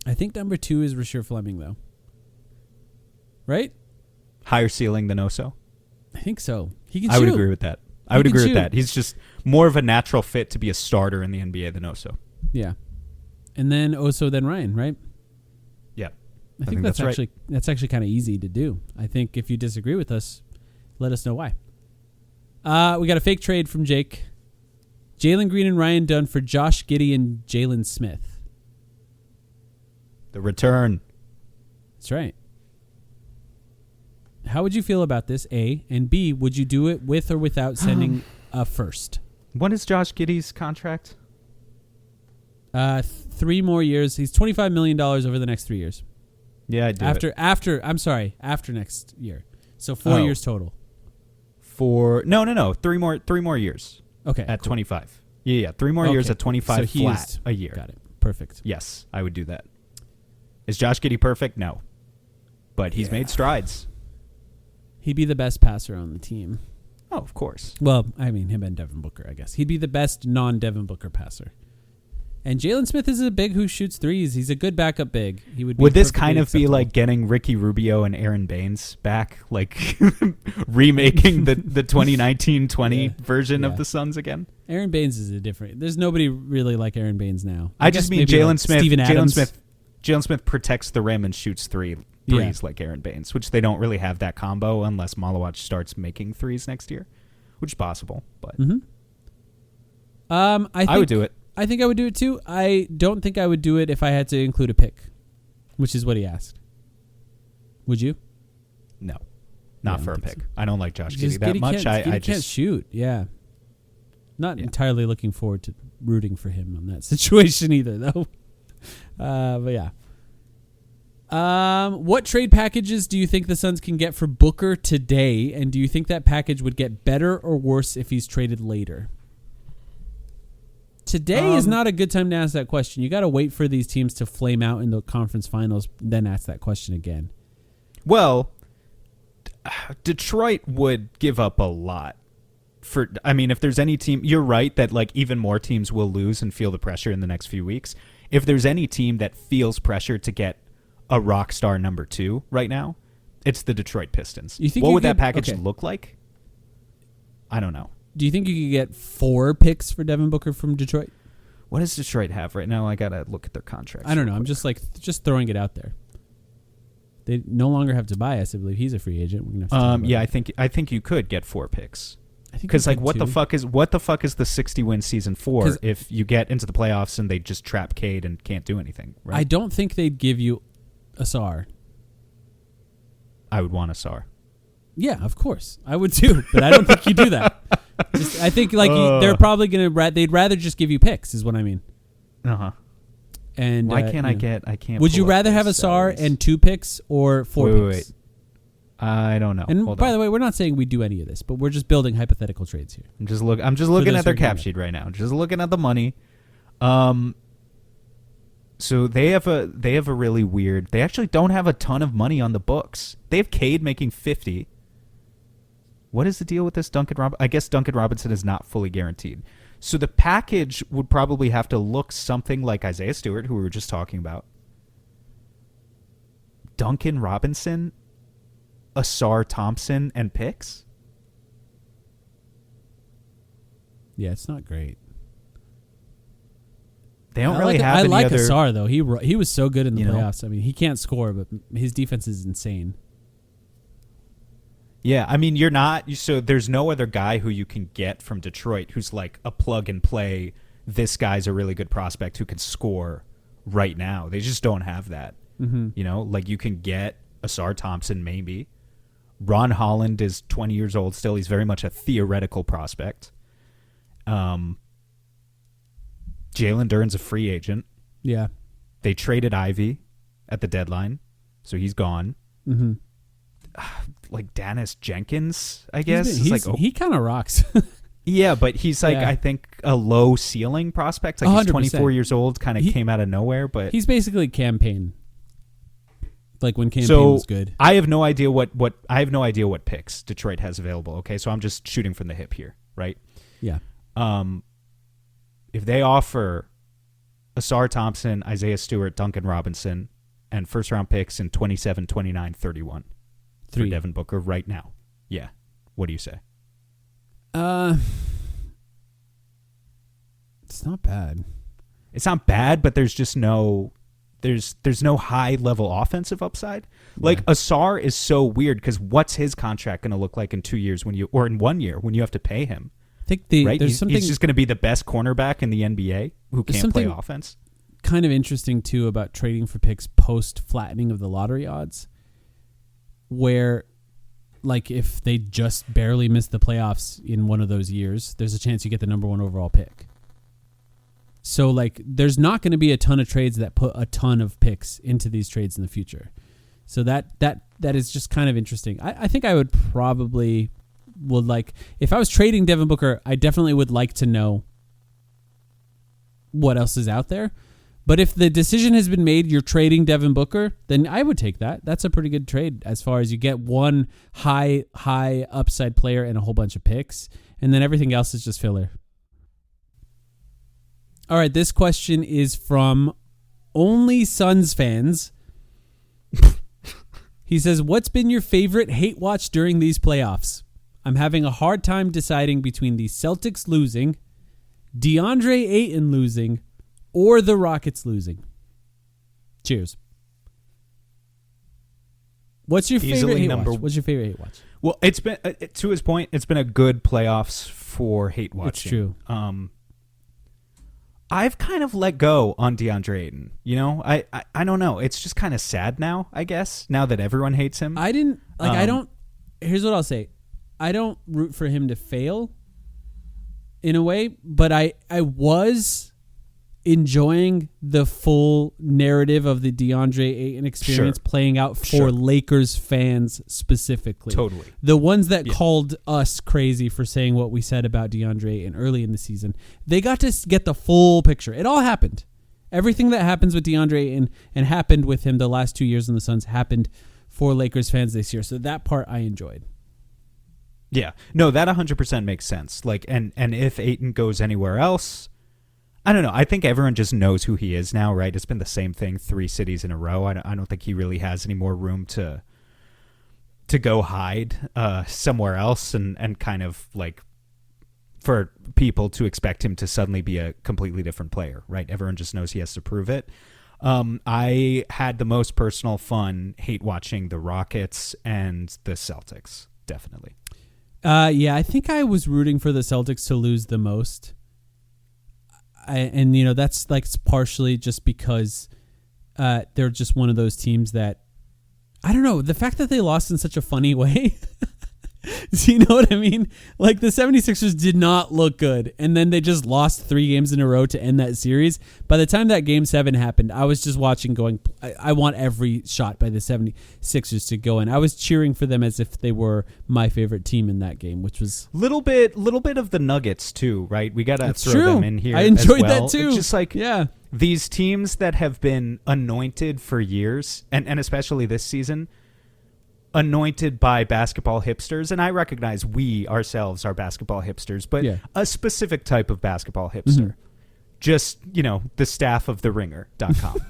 S2: I think number 2 is Rasheer Fleming, though. Right?
S3: Higher ceiling than Oso?
S2: I think so. He can shoot.
S3: I would agree with that. I would agree with that. He's just more of a natural fit to be a starter in the NBA than Oso.
S2: Yeah. And then Oso, then Ryan, right?
S3: Yeah.
S2: I think that's actually kind of easy to do. I think if you disagree with us, let us know why. We got a fake trade from Jake. Jaylen Green and Ryan Dunn for Josh Giddey and Jaylen Smith.
S3: The return.
S2: That's right. How would you feel about this, A? And B, would you do it with or without sending a first?
S3: What is Josh Giddey's contract?
S2: 3 more years. He's $25 million over the next 3 years.
S3: Yeah, I'd do it.
S2: After next year. So 4 years total.
S3: No. 3 more years.
S2: Okay.
S3: At cool. 25. Yeah. 3 more years at 25 flat a year.
S2: Got it. Perfect.
S3: Yes, I would do that. Is Josh Giddey perfect? No. But he's made strides.
S2: He'd be the best passer on the team.
S3: Oh, of course.
S2: Well, I mean, him and Devin Booker, I guess. He'd be the best non-Devin Booker passer. And Jaylen Smith is a big who shoots threes. He's a good backup big. He would.
S3: Would this kind of be like getting Ricky Rubio and Aaron Baines back, like remaking the 2019-20 version of the Suns again?
S2: Aaron Baines is a different. There's nobody really like Aaron Baines now.
S3: I just mean Jaylen
S2: like
S3: Smith.
S2: Steven Adams.
S3: Jaylen Smith protects the rim and shoots threes like Aaron Baines, which they don't really have that combo unless Malawach starts making threes next year, which is possible. But I would do it.
S2: I think I would do it too. I don't think I would do it if I had to include a pick, which is what he asked. Would you?
S3: No, not for a pick. So. I don't like Josh
S2: Giddey
S3: that much. I
S2: can't shoot. Yeah. Not entirely looking forward to rooting for him on that situation either, though. But yeah. What trade packages do you think the Suns can get for Booker today? And do you think that package would get better or worse if he's traded later? Today is not a good time to ask that question. You got to wait for these teams to flame out in the conference finals, then ask that question again.
S3: Well, Detroit would give up a lot. If there's any team, you're right that like even more teams will lose and feel the pressure in the next few weeks. If there's any team that feels pressure to get a rock star number 2 right now, it's the Detroit Pistons. What would that package look like? I don't know.
S2: Do you think you could get 4 picks for Devin Booker from Detroit?
S3: What does Detroit have right now? I gotta look at their contracts.
S2: I don't know. I'm just throwing it out there. They no longer have Tobias. I believe he's a free agent. We're gonna have to
S3: I think you could get 4 picks. Because like what the fuck is the 60-win season for if you get into the playoffs and they just trap Cade and can't do anything? Right?
S2: I don't think they'd give you Asar.
S3: I would want Asar.
S2: Yeah, of course. I would too, but I don't think you do that. I think they're probably gonna. They'd rather just give you picks, is what I mean. And
S3: why can't I can't.
S2: Would you rather have Asar and 2 picks or 4 picks?
S3: Wait. I don't know.
S2: And by the way, we're not saying we do any of this, but we're just building hypothetical trades here.
S3: I'm just looking at their cap sheet right now. Just looking at the money. So they have a really weird. They actually don't have a ton of money on the books. They have Cade making $50. What is the deal with this Duncan Robinson? I guess Duncan Robinson is not fully guaranteed. So the package would probably have to look something like Isaiah Stewart, who we were just talking about. Duncan Robinson, Asar Thompson, and picks?
S2: Yeah, it's not great.
S3: They don't really have any other...
S2: Asar, though. He was so good in the playoffs. I mean, he can't score, but his defense is insane.
S3: Yeah, I mean, you're not... So there's no other guy who you can get from Detroit who's like a plug-and-play, this guy's a really good prospect who can score right now. They just don't have that. Mm-hmm. You know, like you can get Asar Thompson maybe. Ron Holland is 20 years old still. He's very much a theoretical prospect. Jalen Duren's a free agent.
S2: Yeah.
S3: They traded Ivy at the deadline, so he's gone.
S2: Mm-hmm.
S3: Like Dennis Jenkins, I guess.
S2: He kind of rocks.
S3: Yeah, but he's like, I think, a low ceiling prospect. Like 100%. He's 24 years old, kind of came out of nowhere. But
S2: he's basically campaign. Like when campaign was good.
S3: I have no idea what picks Detroit has available. Okay, so I'm just shooting from the hip here, right?
S2: Yeah.
S3: If they offer Asar Thompson, Isaiah Stewart, Duncan Robinson, and first round picks in 27, 29, 31 for Devin Booker right now, yeah, what do you say?
S2: It's not bad.
S3: It's not bad, but there's just no. There's no high level offensive upside. Like Asar is so weird because what's his contract going to look like in 2 years or in 1 year when you have to pay him?
S2: I think
S3: he's just going to be the best cornerback in the NBA who can't play offense.
S2: Kind of interesting too about trading for picks post flattening of the lottery odds, where like if they just barely miss the playoffs in one of those years, there's a chance you get the number 1 overall pick. So, like, there's not going to be a ton of trades that put a ton of picks into these trades in the future. So that is just kind of interesting. I think I would if I was trading Devin Booker, I definitely would like to know what else is out there. But if the decision has been made, you're trading Devin Booker, then I would take that. That's a pretty good trade as far as you get one high upside player and a whole bunch of picks, and then everything else is just filler. All right, this question is from Only Suns Fans. He says, what's been your favorite hate watch during these playoffs? I'm having a hard time deciding between the Celtics losing, DeAndre Ayton losing, or the Rockets losing. Cheers. What's your favorite hate watch? What's your favorite hate watch?
S3: Well, it's been, to his point, it's been a good playoffs for hate watching.
S2: It's true.
S3: I've kind of let go on DeAndre Ayton. You know, I don't know. It's just kind of sad now, I guess, now that everyone hates him.
S2: I don't, here's what I'll say. I don't root for him to fail in a way, but I was enjoying the full narrative of the DeAndre Ayton experience playing out for Lakers fans specifically.
S3: Totally.
S2: The ones that called us crazy for saying what we said about DeAndre Ayton early in the season, they got to get the full picture. It all happened. Everything that happens with DeAndre Ayton and happened with him the last 2 years in the Suns happened for Lakers fans this year. So that part I enjoyed.
S3: Yeah. No, that 100% makes sense. Like, and if Ayton goes anywhere else, I don't know. I think everyone just knows who he is now, right? It's been the same thing 3 cities in a row. I don't think he really has any more room to go hide somewhere else and kind of like for people to expect him to suddenly be a completely different player, right? Everyone just knows he has to prove it. I had the most personal fun hate watching the Rockets and the Celtics, definitely.
S2: Yeah, I think I was rooting for the Celtics to lose the most. And that's like partially just because they're just one of those teams that, I don't know, the fact that they lost in such a funny way. Do you know what I mean? Like the 76ers did not look good, and then they just lost 3 games in a row to end that series. By the time that Game 7 happened, I was just watching going, I want every shot by the 76ers to go in. I was cheering for them as if they were my favorite team in that game, which was...
S3: Little bit of the Nuggets too, right? We got to throw them in here.
S2: I enjoyed
S3: as well.
S2: that too.
S3: It's just like these teams that have been anointed for years, and especially this season, anointed by basketball hipsters, and I recognize we ourselves are basketball hipsters, but a specific type of basketball hipster. Just, the staff of TheRinger.com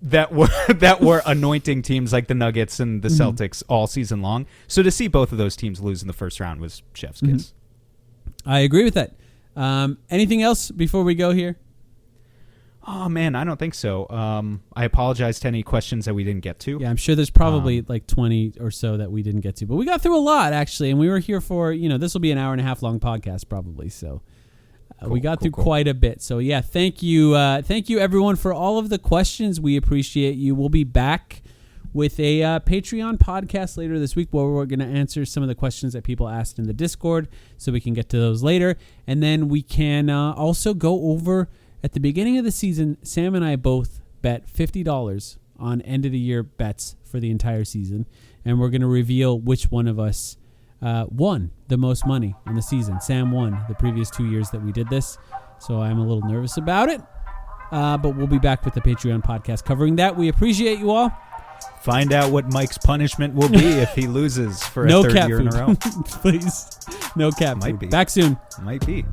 S3: that were anointing teams like the Nuggets and the Celtics all season long. So to see both of those teams lose in the first round was chef's kiss.
S2: I agree with that. Anything else before we go here?
S3: Oh, man, I don't think so. I apologize to any questions that we didn't get to.
S2: Yeah, I'm sure there's probably like 20 or so that we didn't get to. But we got through a lot, actually, and we were here for, this will be an 1.5 hour long podcast probably. So we got through quite a bit. So, yeah, thank you. Thank you, everyone, for all of the questions. We appreciate you. We'll be back with a Patreon podcast later this week where we're going to answer some of the questions that people asked in the Discord, so we can get to those later. And then we can also go over... At the beginning of the season, Sam and I both bet $50 on end-of-the-year bets for the entire season, and we're going to reveal which one of us won the most money on the season. Sam won the previous 2 years that we did this, so I'm a little nervous about it, but we'll be back with the Patreon podcast covering that. We appreciate you all.
S3: Find out what Mike's punishment will be if he loses for a third year in a row.
S2: Please. No cat
S3: Might
S2: food.
S3: be.
S2: Back soon.
S3: Might be.